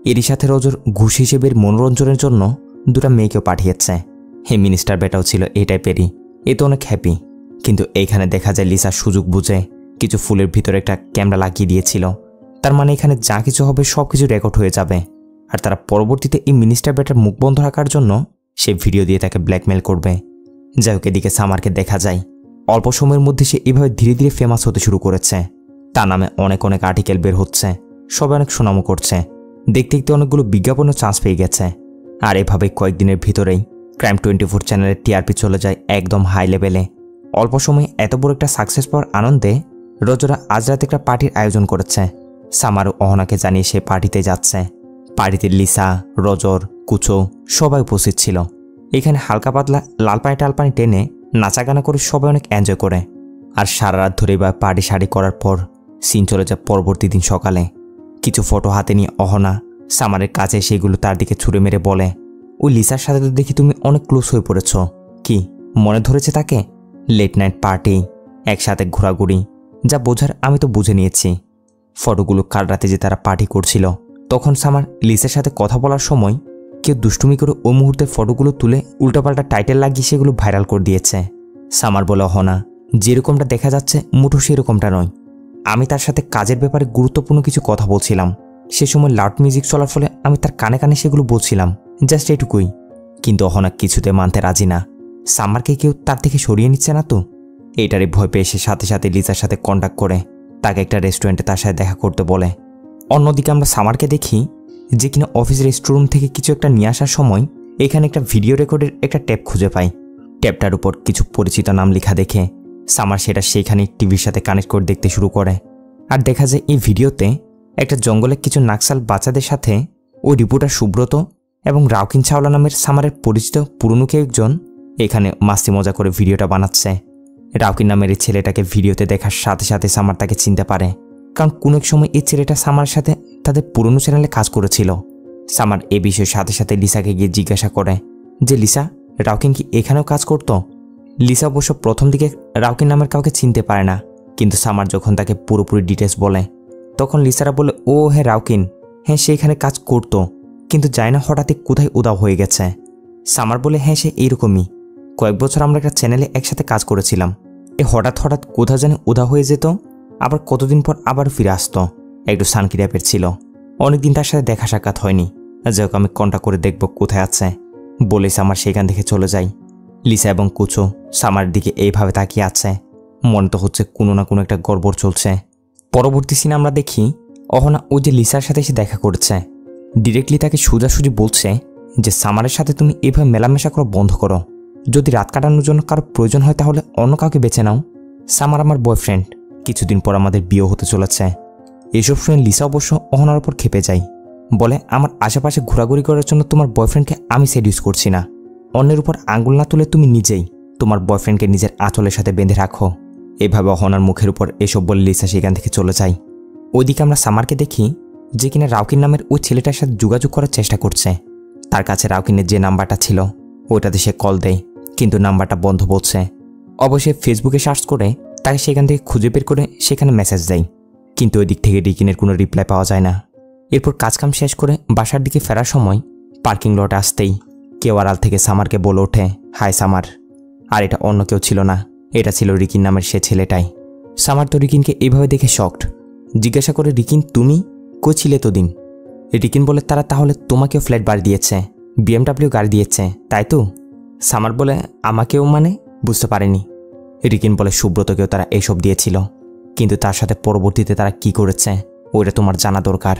[SPEAKER 1] এরই সাথে রজর ঘুষ হিসেবের মনোরঞ্জনের জন্য দুটা মেয়েকেও পাঠিয়েছে। হে মিনিস্টার বেটাও ছিল এই টাইপেরই, এ তো অনেক হ্যাপি। কিন্তু এইখানে দেখা যায় লিসা সুযোগ বুঝে কিছু ফুলের ভিতরে একটা ক্যামেরা লাগিয়ে দিয়েছিল। তার মানে এখানে যা কিছু হবে সব কিছু রেকর্ড হয়ে যাবে। আর তারা পরবর্তীতে এই মিনিস্টার বেটার মুখ বন্ধ রাখার জন্য সে ভিডিও দিয়ে তাকে ব্ল্যাকমেল করবে। যাই হোক, এদিকে সামারকে দেখা যায় অল্প সময়ের মধ্যে সে এভাবে ধীরে ধীরে ফেমাস হতে শুরু করেছে। তার নামে অনেক আর্টিকেল বের হচ্ছে। সবাই অনেক সুনামও করছে, দেখতে দেখতে অনেকগুলো বিজ্ঞাপনও চান্স পেয়ে গেছে। আর এভাবে কয়েকদিনের ভিতরেই ক্রাইম 24 চ্যানেলের টিআরপি চলে যায় একদম হাই লেভেলে। অল্প সময়ে এত বড় একটা সাকসেস পাওয়ার আনন্দে রজরা আজ রাতে একটা পার্টির আয়োজন করেছে। সামার ও অহনাকে জানিয়ে সে পার্টিতে যাচ্ছে। পার্টিতে লিসা, রজর, কুচো সবাই উপস্থিত ছিল। এখানে হালকা পাতলা লাল পানি টাল পানি টেনে নাচাগানা করে সবাই অনেক এনজয় করে। আর সারা রাত ধরে বা পার্টি শাড়ি করার পর সিন চলে যায় পরবর্তী দিন সকালে। কিছু ফটো হাতে নিয়ে অহনা সামারের কাছে সেগুলো তার দিকে ছুঁড়ে মেরে বলে, ওই লিসার সাথে তো দেখি তুমি অনেক ক্লোজ হয়ে পড়েছ, কি মনে ধরেছে তাকে? লেট নাইট পার্টি, একসাথে ঘোরাঘুরি, যা বোঝার আমি তো বুঝে নিয়েছি। ফটোগুলো কাল রাতে যে তারা পার্টি করছিল তখন সামার লিসার সাথে কথা বলার সময় কেউ দুষ্টুমি করে ওই মুহূর্তের ফটোগুলো তুলে উল্টাপাল্টা টাইটেল লাগিয়ে সেগুলো ভাইরাল করে দিয়েছে। সামার বলে, অহনা যেরকমটা দেখা যাচ্ছে মুঠো সেরকমটা নয়। আমি তার সাথে কাজের ব্যাপারে গুরুত্বপূর্ণ কিছু কথা বলছিলাম, সে সময় লাউড মিউজিক চলার ফলে আমি তার কানে কানে সেগুলো বলছিলাম, জাস্ট এটুকুই। কিন্তু অহনা কিছুতে মানতে রাজি না। সামারকে কেউ তার থেকে সরিয়ে নিচ্ছে না তো? এইটারে ভয় পেয়ে সে সাথে সাথে লিসার সাথে কন্ট্যাক্ট করে তাকে একটা রেস্টুরেন্টে তার সাথে দেখা করতে বলে। অন্যদিকে আমরা সামারকে দেখি যে কিনা অফিস রেস্টরুম থেকে কিছু একটা নিয়ে আসার সময় এখানে একটা ভিডিও রেকর্ডের একটা ট্যাপ খুঁজে পাই। ট্যাপটার উপর কিছু পরিচিত নাম লেখা দেখে সামার সেটা সেইখানে টিভির সাথে কানেক্ট করে দেখতে শুরু করে। আর দেখা যায় এই ভিডিওতে একটা জঙ্গলে কিছু নাক্সাল বাচ্চাদের সাথে ওই রিপোর্টার সুব্রত এবং রাউকিন চাওলা নামের সামারের পরিচিত পুরনো কেউ একজন এখানে মাস্তি মজা করে ভিডিওটা বানাচ্ছে। রাউকিন নামের এই ছেলেটাকে ভিডিওতে দেখার সাথে সাথে সামার তাকে চিনতে পারে, কারণ কোনো এক সময় এই ছেলেটা সামারের সাথে তাদের পুরনো চ্যানেলে কাজ করেছিল। সামার এ বিষয়ের সাথে সাথে লিসাকে গিয়ে জিজ্ঞাসা করে যে লিসা, রাউকিন কি এখানেও কাজ করত? লিসা অবশ্য প্রথম দিকে রাউকিন নামের কাউকে চিনতে পারে না, কিন্তু সামার যখন তাকে পুরোপুরি ডিটেলস বলে তখন লিসারা বলে, ও হ্যাঁ রাউকিন, হ্যাঁ সে এখানে কাজ করতো, কিন্তু জানি না হঠাৎই কোথায় উধাও হয়ে গেছে। সামার বলে, হ্যাঁ সে এইরকমই, কয়েক বছর আমরা একটা চ্যানেলে একসাথে কাজ করেছিলাম, হঠাৎ কোথাও যেন উধাও হয়ে যেত, আবার কতদিন পর আবার ফিরে আসতো, একটু সানকি টাইপের ছিল। অনেকদিন তার সাথে দেখা সাক্ষাৎ হয়নি, যাই হোক আমি কন্ট্যাক্ট করে দেখব কোথায় আছে বলে সামার সেখান থেকে চলে যাই। লিসা এবং কুচো সামারের দিকে এইভাবে তাকিয়ে আছে, মনে তো হচ্ছে কোনো না কোনো একটা গড়বড় চলছে। পরবর্তী সিনে আমরা দেখি অহনা ওই যে লিসার সাথে এসে দেখা করেছে ডিরেক্টলি তাকে সোজাসুজি বলছে যে সামারের সাথে তুমি এভাবে মেলামেশা করা বন্ধ করো, যদি রাত কাটানোর জন্য কারো প্রয়োজন হয় তাহলে অন্য কাউকে বেছে নাও। সামার আমার বয়ফ্রেন্ড, কিছুদিন পর আমাদের বিয়ে হতে চলেছে। এসব শুনে লিসা অবশ্য অহনার উপর খেপে যায়, বলে আমার আশেপাশে ঘোরাঘুরি করার জন্য তোমার বয়ফ্রেন্ডকে আমি সেডিউস করছি না, অন্যের উপর আঙ্গুল না তুলে তুমি নিজেই তোমার বয়ফ্রেন্ডকে নিজের আঁচলের সাথে বেঁধে রাখো। এভাবে অহনার মুখের উপর এসব বলে লিসা সেখান থেকে চলে যায়। ওইদিকে আমরা সামারকে দেখি যে কিনা রাউকিন নামের ওই ছেলেটার সাথে যোগাযোগ করার চেষ্টা করছে। তার কাছে রাউকিনের যে নাম্বারটা ছিল ওইটাতে সে কল দেয়, কিন্তু নাম্বারটা বন্ধ বলছে। অবশ্যই ফেসবুকে সার্চ করে তাকে সেখান থেকে খুঁজে বের করে সেখানে মেসেজ দেয়, কিন্তু ওই দিক থেকে রিকিনের কোনো রিপ্লাই পাওয়া যায় না। এরপর কাজকাম শেষ করে বাসার দিকে ফেরার সময় পার্কিং লটে আসতেই কেউ আড়াল থেকে সামারকে বলে ওঠে, হাই সামার। আর এটা অন্য কেউ ছিল না, এটা ছিল রিকিন নামের সে ছেলেটাই। সামার তো রিকিনকে এইভাবে দেখে শকড, জিজ্ঞাসা করে, রিকিন তুমি কই ছিলে তোদিন? রিকিন বলে, তারা তাহলে তোমাকেও ফ্ল্যাট বাড়ি দিয়েছে, BMW গাড়ি দিয়েছে তাই তো? সামার বলে, আমাকেও মানে বুঝতে পারেনি। রিকিন বলে, সুব্রতকেও তারা এইসব দিয়েছিল, কিন্তু তার সাথে পরবর্তীতে তারা কি করেছে ওইটা তোমার জানা দরকার।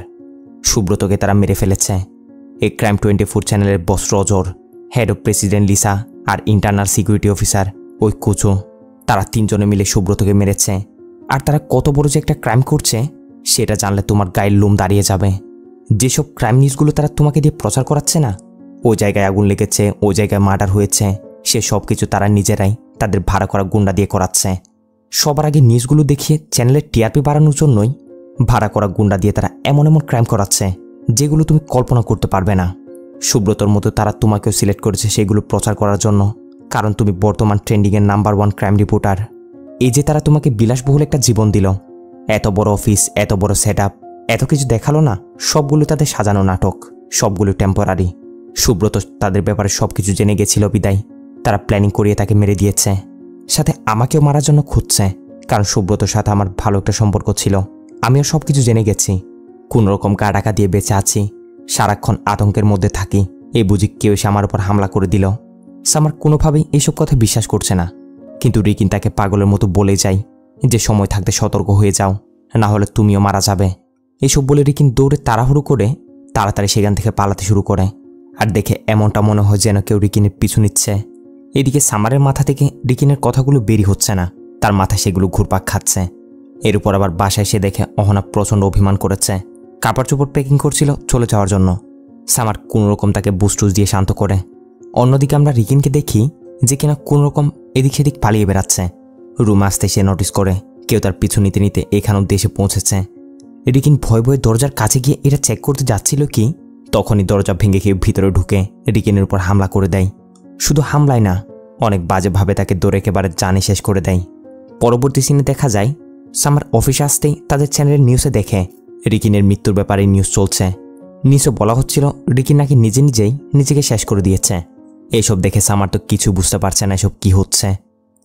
[SPEAKER 1] সুব্রতকে তারা মেরে ফেলেছে। এই ক্রাইম 24 চ্যানেলের boss Roger, head of president Lisa আর ইন্টারনাল সিকিউরিটি অফিসার ওই কুচো, তারা তিনজনে মিলে সুব্রতকে মেরেছে। আর তারা কত বড় যে একটা ক্রাইম করছে সেটা জানলে তোমার গায়ের লোম দাঁড়িয়ে যাবে। যেসব ক্রাইম নিউজগুলো তারা তোমাকে দিয়ে প্রচার করাচ্ছে না, ওই জায়গায় আগুন লেগেছে, ওই জায়গায় মার্ডার হয়েছে, সে সব কিছু তারা নিজেরাই তাদের ভাড়া করা গুন্ডা দিয়ে করাচ্ছে। সবার আগে নিউজগুলো দেখিয়ে চ্যানেলের টিআরপি বাড়ানোর জন্যই ভাড়া করা গুন্ডা দিয়ে তারা এমন এমন ক্রাইম করাচ্ছে যেগুলো তুমি কল্পনা করতে পারবে না। সুব্রতর মতো তারা তোমাকেও সিলেক্ট করেছে সেগুলো প্রচার করার জন্য, কারণ তুমি বর্তমান ট্রেন্ডিংয়ের নাম্বার 1 ক্রাইম রিপোর্টার। এই যে তারা তোমাকে বিলাসবহুল একটা জীবন দিল, এত বড় অফিস, এত বড় সেট আপ, এত কিছু দেখালো না, সবগুলো তাদের সাজানো নাটক, সবগুলো টেম্পোরারি। সুব্রত তাদের ব্যাপারে সবকিছু জেনে গেছিল বিদায় তারা প্ল্যানিং করিয়ে তাকে মেরে দিয়েছে, সাথে আমাকেও মারার জন্য খুঁজছে, কারণ সুব্রতর সাথে আমার ভালো একটা সম্পর্ক ছিল। আমিও সবকিছু জেনে গেছি, কোনোরকম গা ঢাকা দিয়ে বেঁচে আছি, সারাক্ষণ আতঙ্কের মধ্যে থাকি, এই বুঝি কেউ এসে আমার উপর হামলা করে দিল। সামার কোনোভাবেই এইসব কথা বিশ্বাস করছে না, কিন্তু রিকিন তাকে পাগলের মতো বলে যায় যে সময় থাকতে সতর্ক হয়ে যাও, না হলে তুমিও মারা যাবে। এসব বলে রিকিন দৌড়ে তাড়াহুড়ো করে তাড়াতাড়ি সেখান থেকে পালাতে শুরু করে। আর দেখে এমনটা মনে হয় যেন কেউ রিকিনের পিছু নিচ্ছে। এদিকে সামারের মাথা থেকে রিকিনের কথাগুলো বেরি হচ্ছে না, তার মাথায় সেগুলো ঘুরপাক খাচ্ছে। এর উপর আবার বাসায় এসে দেখে অহনা প্রচণ্ড অভিমান করেছে, কাপড় চোপড় প্যাকিং করছিল চলে যাওয়ার জন্য। সামার কোনোরকম তাকে বুস্টুস দিয়ে শান্ত করে। অন্যদিকে আমরা রিকিনকে দেখি যে কিনা কোনোরকম এদিক সেদিক পালিয়ে বেড়াচ্ছে। রুমে আসতে সে নোটিস করে কেউ তার পিছু নিতে নিতে এখান অব্দি এসে পৌঁছেছে। রিকিন ভয়ে ভয়ে দরজার কাছে গিয়ে এটা চেক করতে যাচ্ছিল কি তখনই দরজা ভেঙে কেউ ভিতরে ঢুকে রিকিনের উপর হামলা করে দেয়। শুধু হামলায় না, অনেক বাজেভাবে তাকে দৌড়ে একেবারে জানে শেষ করে দেয়। পরবর্তী সিনে দেখা যায় সামার অফিসে আসতেই তাদের চ্যানেলের নিউজে দেখে রিকিনের মৃত্যুর ব্যাপারে নিউজ চলছে। নিউজে বলা হচ্ছিল রিকিন নাকি নিজে নিজেই নিজেকে শেষ করে দিয়েছে। এইসব দেখে সামার তো কিছু বুঝতে পারছে না এসব কি হচ্ছে।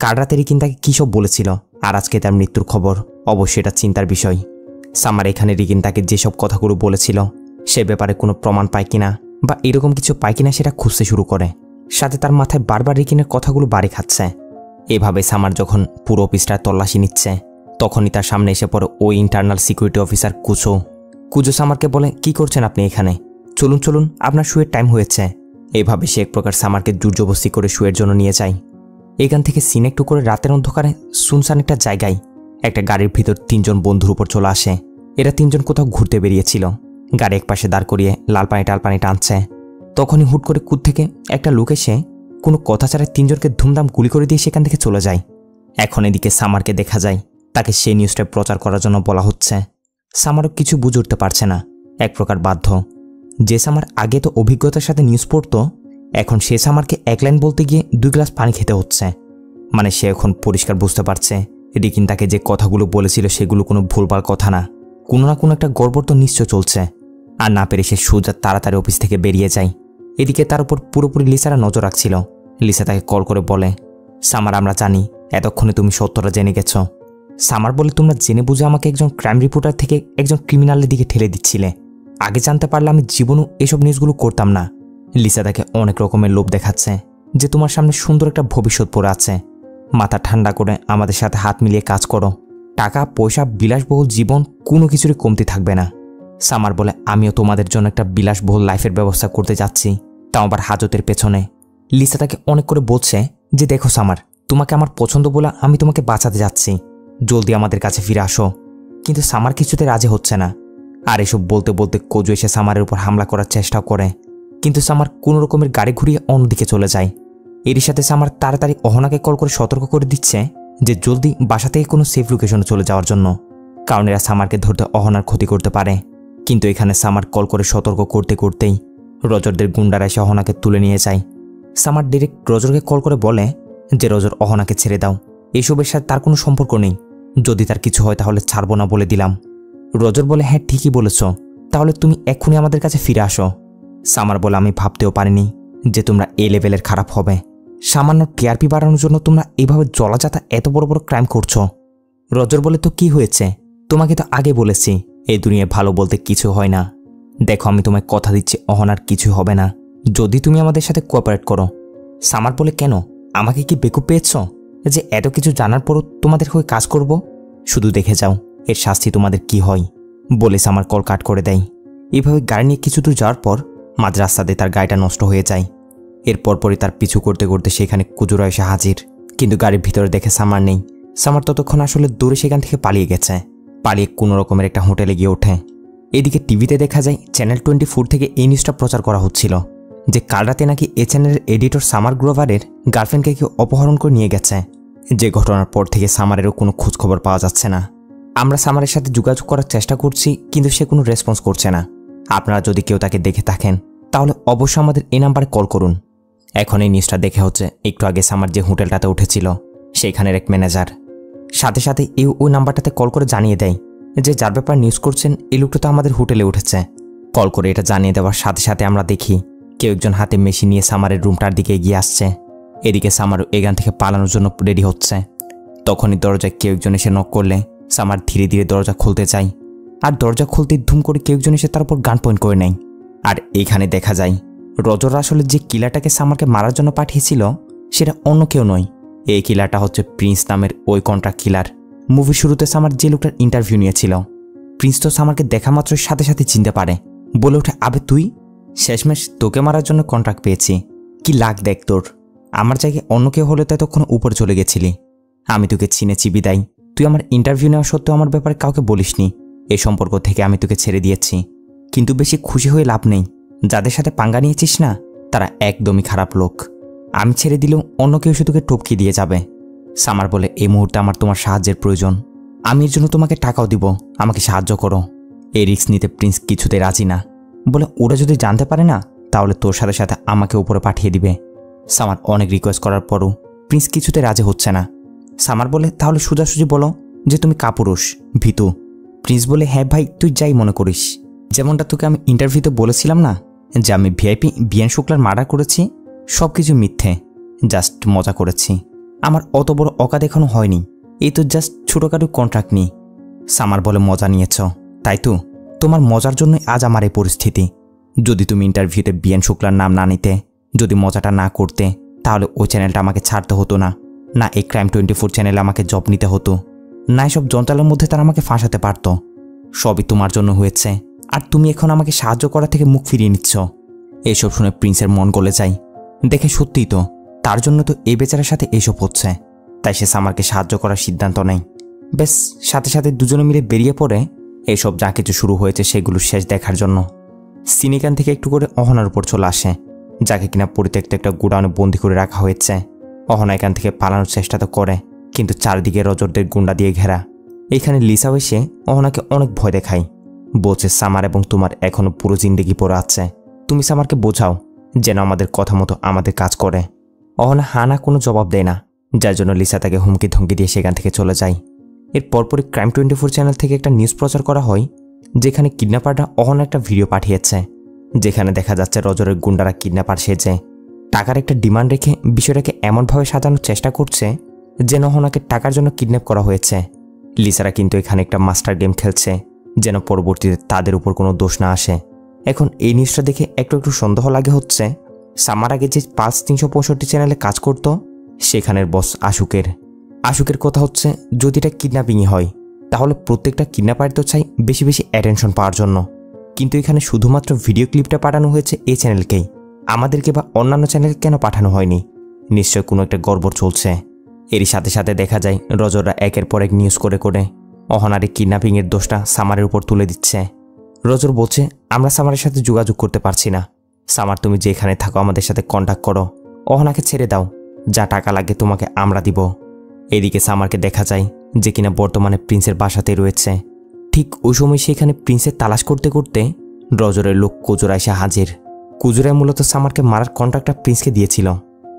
[SPEAKER 1] কাল রাতে রিকিন তাকে কী সব বলেছিল আর আজকে তার মৃত্যুর খবর, অবশ্যই এটা চিন্তার বিষয়। সামার এখানে রিকিন তাকে যেসব কথাগুলো বলেছিল সে ব্যাপারে কোনো প্রমাণ পায় কিনা বা এরকম কিছু পায় কিনা সেটা খুঁজতে শুরু করে। সাথে তার মাথায় বারবার রিকিনের কথাগুলো বাড়ি খাচ্ছে। এভাবে সামার যখন পুরো অফিসটা তল্লাশি নিচ্ছে তখনই তার সামনে এসে পড়ে ওই ইন্টারনাল সিকিউরিটি অফিসার কুজো। কুজো সামারকে বলে, কি করছেন আপনি এখানে? চলুন চলুন, আপনার শুয়ের টাইম হয়েছে। এইভাবে সে এক প্রকার সামারকে জোরজবস্তি করে শুয়ের জন্য নিয়ে যায়। এখান থেকে সিন একটু করে রাতের অন্ধকারে শুনশান একটা জায়গায় একটা গাড়ির ভিতর 3 জন বন্ধুর উপর চলে আসে। এরা 3 জন কোথাও ঘুরতে বেরিয়েছিল। গাড়ি একপাশে দাঁড় করিয়ে লাল পানি টাল পানি টানছে। তখনই হুট করে কুদ থেকে একটা লোক এসে কোনো কথা ছাড়া 3 জনকে ধুমধাম গুলি করে দিয়ে সেখান থেকে চলে যায়। এখন এদিকে সামারকে দেখা যায় তাকে সেই নিউজটা প্রচার করার জন্য বলা হচ্ছে। সামারও কিছু বুঝে উঠতে পারছে না, এক প্রকার বাধ্য। যে সামার আগে তো অভিজ্ঞতার সাথে নিউজ পড়তো, এখন সে সামারকে এক লাইন বলতে গিয়ে 2 গ্লাস পানি খেতে হচ্ছে। মানে সে এখন পরিষ্কার বুঝতে পারছে রিকিন তাকে যে কথাগুলো বলেছিল সেগুলো কোনো ভুলভাল কথা না, কোনো না কোনো একটা গড়বড় তো নিশ্চয় চলছে। আর না পেরে সে সোজা তাড়াতাড়ি অফিস থেকে বেরিয়ে যায়। এদিকে তার উপর পুরোপুরি লিসারা নজর রাখছিল। লিসা তাকে কল করে বলে, সামার আমরা জানি এতক্ষণে তুমি সত্যটা জেনে গেছ। সামার বলে, তোমরা জেনে বুঝে আমাকে একজন ক্রাইম রিপোর্টার থেকে একজন ক্রিমিনালের দিকে ঠেলে দিচ্ছিলে। আগে জানতে পারলে আমি জীবনও এসব নিউজগুলো করতাম না। লিসা তাকে অনেক রকমের লোভ দেখাচ্ছে যে তোমার সামনে সুন্দর একটা ভবিষ্যৎ পড়ে আছে, মাথা ঠান্ডা করে আমাদের সাথে হাত মিলিয়ে কাজ করো, টাকা পয়সা বিলাসবহুল জীবন কোনো কিছুরই কমতি থাকবে না। সামার বলে, আমিও তোমাদের জন্য একটা বিলাসবহুল লাইফের ব্যবস্থা করতে যাচ্ছি, তাও আবার হাজতের পেছনে। লিসা তাকে অনেক করে বলছে যে দেখো সামার, তোমাকে আমার পছন্দ বলে আমি তোমাকে বাঁচাতে যাচ্ছি, জলদি আমাদের কাছে ফিরে আসো। কিন্তু সামার কিছুতে রাজি হচ্ছে না। আর এসব বলতে বলতে কোজো এসে সামারের উপর হামলা করার চেষ্টাও করে, কিন্তু সামার কোনো রকমের গাড়ি ঘুরিয়ে অন্যদিকে চলে যায়। এরই সাথে সামার তাড়াতাড়ি অহনাকে কল করে সতর্ক করে দিচ্ছে যে জলদি বাসা থেকে কোনো সেফ লোকেশনে চলে যাওয়ার জন্য, কারণ এরা সামারকে ধরতে অহনার ক্ষতি করতে পারে। কিন্তু এখানে সামার কল করে সতর্ক করতে করতেই রজরদের গুন্ডারা এসে অহনাকে তুলে নিয়ে যায়। সামার ডিরেক্ট রজরকে কল করে বলে যে রজর অহনাকে ছেড়ে দাও, এসবের সাথে তার কোনো সম্পর্ক নেই, যদি তার কিছু হয় তাহলে ছাড়বো না বলে দিলাম। রজর বলে, হ্যাঁ ঠিকই বলেছ, তাহলে তুমি এক্ষুনি আমাদের কাছে ফিরে আসো। সামার বলে, আমি ভাবতেও পারিনি যে তোমরা এই লেভেলের খারাপ হবে। সামান্য টিআরপি বাড়ানোর জন্য তোমরা এইভাবে জলাজাতা এত বড় বড় ক্রাইম করছো। রজর বলে, তো কি হয়েছে? তোমাকে তো আগে বলেছি এই দুনিয়ায় ভালো বলতে কিছু হয় না। দেখো আমি তোমায় কথা দিচ্ছি অহনার কিছু হবে না যদি তুমি আমাদের সাথে কোঅপারেট করো। সামার বলে, কেন? আমাকে কি বেকুব পেয়েছ যে এত কিছু জানার পরও তোমাদের হয়ে কাজ করব? শুধু দেখে যাও এর শাস্তি তোমাদের কি হয়, বলে সামার কল কাট করে দেয়। এইভাবে গাড়ি নিয়ে কিছু দূর যাওয়ার পর মাঝ রাস্তাতে তার গাড়িটা নষ্ট হয়ে যায়। এরপর পরই তার পিছু করতে করতে সেখানে কুজুরা এসে হাজির, কিন্তু গাড়ির ভিতরে দেখে সামার নেই। সামার ততক্ষণ আসলে দৌড়ে সেখান থেকে পালিয়ে গেছে। পালিয়ে কোনো রকমের একটা হোটেলে গিয়ে ওঠে। এদিকে টিভিতে দেখা যায় চ্যানেল 24 থেকে এই নিউজটা প্রচার করা হচ্ছিল যে কাল রাতে নাকি এ চ্যানেলের এডিটর সামার গ্রোভারের গার্লফ্রেন্ডকে কেউ অপহরণ করে নিয়ে গেছে। যে ঘটনার পর থেকে সামারেরও কোনো খোঁজখবর পাওয়া যাচ্ছে না। আমরা সামারের সাথে যোগাযোগ করার চেষ্টা করছি, কিন্তু সে কোনো রেসপন্স করছে না। আপনারা যদি কেউ তাকে দেখে থাকেন তাহলে অবশ্যই আমাদের এই নাম্বারে কল করুন। এখন এই নিউজটা দেখে হচ্ছে একটু আগে সামার যে হোটেলটাতে উঠেছিল সেইখানের এক ম্যানেজার সাথে সাথে ওই নাম্বারটাতে কল করে জানিয়ে দেয় যে যার ব্যাপার নিউজ করছেন এই লোকটা তো আমাদের হোটেলে উঠেছে। কল করে এটা জানিয়ে দেওয়ার সাথে সাথে আমরা দেখি কেউ একজন হাতে মেশিন নিয়ে সামারের রুমটার দিকে এগিয়ে আসছে। এদিকে সামার এখান থেকে পালানোর জন্য রেডি হচ্ছে। তখনই দরজায় কেউ একজন এসে নক করলে সামার ধীরে ধীরে দরজা খুলতে চায়, আর দরজা খুলতে ধুম করে কেউ একজন এসে তার উপর গান পয়েন্ট করে নেয়। আর এইখানে দেখা যায় রজর আসলে যে কিলারটাকে সামারকে মারার জন্য পাঠিয়েছিল সেটা অন্য কেউ নয়, এই কিলারটা হচ্ছে প্রিন্স নামের ওই কন্ট্রাক্ট কিলার। মুভির শুরুতে সামার যে লোকটার ইন্টারভিউ নিয়েছিল প্রিন্স তো সামারকে দেখা মাত্রই সাথে সাথে চিনতে পারে। বলে ওঠে, আবে তুই? শেষমেশ তোকে মারার জন্য কন্ট্রাক্ট পেয়েছি। কি লাগ দেখ তোর। আমার জায়গায় অন্য কেউ হলে তো তখন উপরে চলে গেছিলি। আমি তোকে চিনেছি বিদায়। তুই আমার ইন্টারভিউ নেওয়া সত্ত্বেও আমার ব্যাপারে কাউকে বলিসনি। এই সম্পর্ক থেকে আমি তোকে ছেড়ে দিয়েছি। কিন্তু বেশি খুশি হয়ে লাভ নেই। যাদের সাথে পাঙ্গা নিয়েছিস না, তারা একদমই খারাপ লোক। আমি ছেড়ে দিলেও অন্য কেউ এসে তোকে টপকে দিয়ে যাবে। সামার বলে, এই মুহূর্তে আমার তোমার সাহায্যের প্রয়োজন। আমি এর জন্য তোমাকে টাকাও দিব। আমাকে সাহায্য করো। এই রিস্ক নিতে প্রিন্স কিছুতে রাজি না। বলে, ওরা যদি জানতে পারে না, তাহলে তোর সাথে সাথে আমাকে উপরে পাঠিয়ে দিবে। সামার অনেক রিকোয়েস্ট করার পরও প্রিন্স কিছুতে রাজি হচ্ছে না। সামার বলে, তাহলে সোজাসুজি বলো যে তুমি কাপুরুষ, ভীতু। প্রিন্স বলে, হ্যাঁ ভাই, তুই যাই মনে করিস। যেমনটা তোকে আমি ইন্টারভিউতে বলেছিলাম না যে আমি ভিআইপি বিএন শুক্লার মার্ডার করেছি, সব কিছু মিথ্যে। জাস্ট মজা করেছি। আমার অত বড় অকাদ এখনো হয়নি। এই তো জাস্ট ছোটোখাটো কন্ট্রাক্ট নিই। সামার বলে, মজা নিয়েছ তাই তো? তোমার মজার জন্যই আজ আমার এই পরিস্থিতি। যদি তুমি ইন্টারভিউতে বিএন শুক্লার নাম না নিতে, যদি মজাটা না করতে, তাহলে ওই চ্যানেলটা আমাকে ছাড়তে হতো না। না এই ক্রাইম 24 চ্যানেলে আমাকে জব নিতে হতো। না এসব জঞ্জালের মধ্যে তারা আমাকে ফাঁসাতে পারত। সবই তোমার জন্য হয়েছে, আর তুমি এখন আমাকে সাহায্য করা থেকে মুখ ফিরিয়ে নিচ্ছ। এসব শুনে প্রিন্সের মন গলে যায়। দেখে সত্যিই তো, তার জন্য তো এই বেচারার সাথে এসব হচ্ছে। তাই সে সামারকে সাহায্য করার সিদ্ধান্ত নেয়। বেশ, সাথে সাথে দুজনে মিলে বেরিয়ে পড়ে এসব যা কিছু শুরু হয়েছে সেগুলো শেষ দেখার জন্য। সিনিকান থেকে একটু করে অহনার উপর চলে আসে, যাকে কিনা পরিত্যক্ত একটা গোডাউনে বন্দি করে রাখা হয়েছে। অহনা এখান থেকে পালানোর চেষ্টা তো করে, কিন্তু চারদিকে রজরদের গুন্ডা দিয়ে ঘেরা। এইখানে লিসাও এসে অহনাকে অনেক ভয় দেখায়। বলছে, সামার এবং তোমার এখনো পুরো জিন্দেগি পড়ে আছে। তুমি সামারকে বোঝাও যেন আমাদের কথা মতো আমাদের কাজ করে। অহনা হানা কোনো জবাব দেয় না, যার জন্য লিসা তাকে হুমকি ধমকি দিয়ে সেখান থেকে চলে যায়। এর পরপরই ক্রাইম 24 চ্যানেল থেকে একটা নিউজ প্রচার করা হয়, যেখানে কিডন্যাপাররা অহনা একটা ভিডিও পাঠিয়েছে, যেখানে দেখা যাচ্ছে রজরের গুন্ডারা কিডন্যাপার সেজে টাকার একটা ডিমান্ড রেখে বিষয়টাকে এমনভাবে সাজানোর চেষ্টা করছে যেন অহনাকে টাকার জন্য কিডন্যাপ করা হয়েছে। লিসারা কিন্তু এখানে একটা মাস্টার গেম খেলছে, যেন পরবর্তীতে তাদের উপর কোনো দোষ না আসে। এখন এই নিউজটা দেখে একটু একটু সন্দেহ লাগে হচ্ছে সামার আগে যে 5365 চ্যানেলে কাজ করত, সেখানের বস আশুকের কথা হচ্ছে, যদি এটা কিডন্যাপিংই হয় তাহলে প্রত্যেকটা কিডন্যাপার তো চাই বেশি বেশি অ্যাটেনশন পাওয়ার জন্য। কিন্তু এখানে শুধুমাত্র ভিডিও ক্লিপটা পাঠানো হয়েছে এই চ্যানেলকেই, আমাদেরকে বা অন্যান্য চ্যানেলকে কেন পাঠানো হয়নি? নিশ্চয় কোনো একটা গড়বড় চলছে। এরই সাথে সাথে দেখা যায় রজররা একের পর এক নিউজ করে করে অহনারে কিডন্যাপিংয়ের দোষটা সামারের উপর তুলে দিচ্ছে। রজর বলছে, আমরা সামারের সাথে যোগাযোগ করতে পারছি না। সামার, তুমি যেখানে থাকো আমাদের সাথে কন্ট্যাক্ট করো। অহনাকে ছেড়ে দাও, যা টাকা লাগে তোমাকে আমরা দিব। এদিকে সামারকে দেখা যায় যে কিনা বর্তমানে প্রিন্সের বাসাতেই রয়েছে। ঠিক ওই সময় সেখানে প্রিন্সের তালাশ করতে করতে রজরের লোক কুজুরা এসে হাজির। কুজুরায় মূলত সামারকে মারার কন্ট্রাক্টটা প্রিন্সকে দিয়েছিল।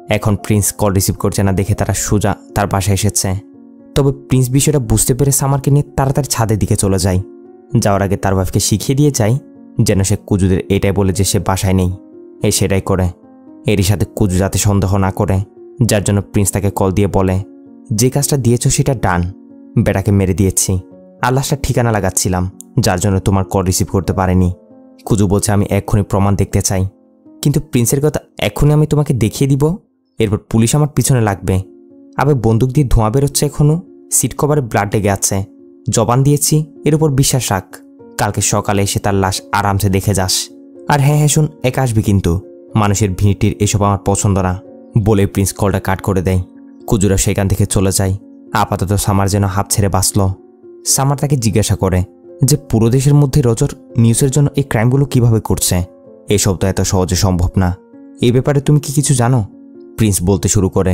[SPEAKER 1] এখন প্রিন্স কল রিসিভ করছে না দেখে তারা সোজা তার বাসায় এসেছে। তবে প্রিন্স বিষয়টা বুঝতে পেরে সামারকে নিয়ে তাড়াতাড়ি ছাদের দিকে চলে যায়। যাওয়ার আগে তার ওয়াইফকে শিখিয়ে দিয়ে যায় যেন সে কুজুদের এটাই বলে যে সে বাসায় নেই, সেটাই করে। এরই সাথে কুজু যাতে সন্দেহ না করে, যার জন্য প্রিন্স তাকে কল দিয়ে বলে, যে কাজটা দিয়েছ সেটা ডান। বেটাকে মেরে দিয়েছি, আর লাশটা ঠিকানা লাগাচ্ছিলাম, যার জন্য তোমার কল রিসিভ করতে পারেনি। কুজু বলছে, আমি এক্ষুনি প্রমাণ দেখতে চাই। কিন্তু প্রিন্সের কথা, এক্ষুনি আমি তোমাকে দেখিয়ে দিব, এরপর পুলিশ আমার পিছনে লাগবে। আবার বন্দুক দিয়ে ধোঁয়া বেরোচ্ছে, এখনও সিট কভারে ব্লাড লেগে আছে। জবান দিয়েছি, এর উপর বিশ্বাস রাখ। কালকে সকালে এসে তার লাশ আরামসে দেখে যাস। আর হ্যাঁ হ্যাঁ শোন, একা আসবি কিন্তু, মানুষের ভিড়টির এসব আমার পছন্দ না। বলে প্রিন্স কলটা কাট করে দেয়। কুজুরা সেখান থেকে চলে যায়। আপাতত সামার যেন হাফ ছেড়ে বাঁচল। সামার তাকে জিজ্ঞাসা করে যে পুরো দেশের মধ্যে রজর নিউজের জন্য এই ক্রাইমগুলো কিভাবে করছে, এসব তো এত সহজে সম্ভব না। এই ব্যাপারে তুমি কি কিছু জানো? প্রিন্স বলতে শুরু করে,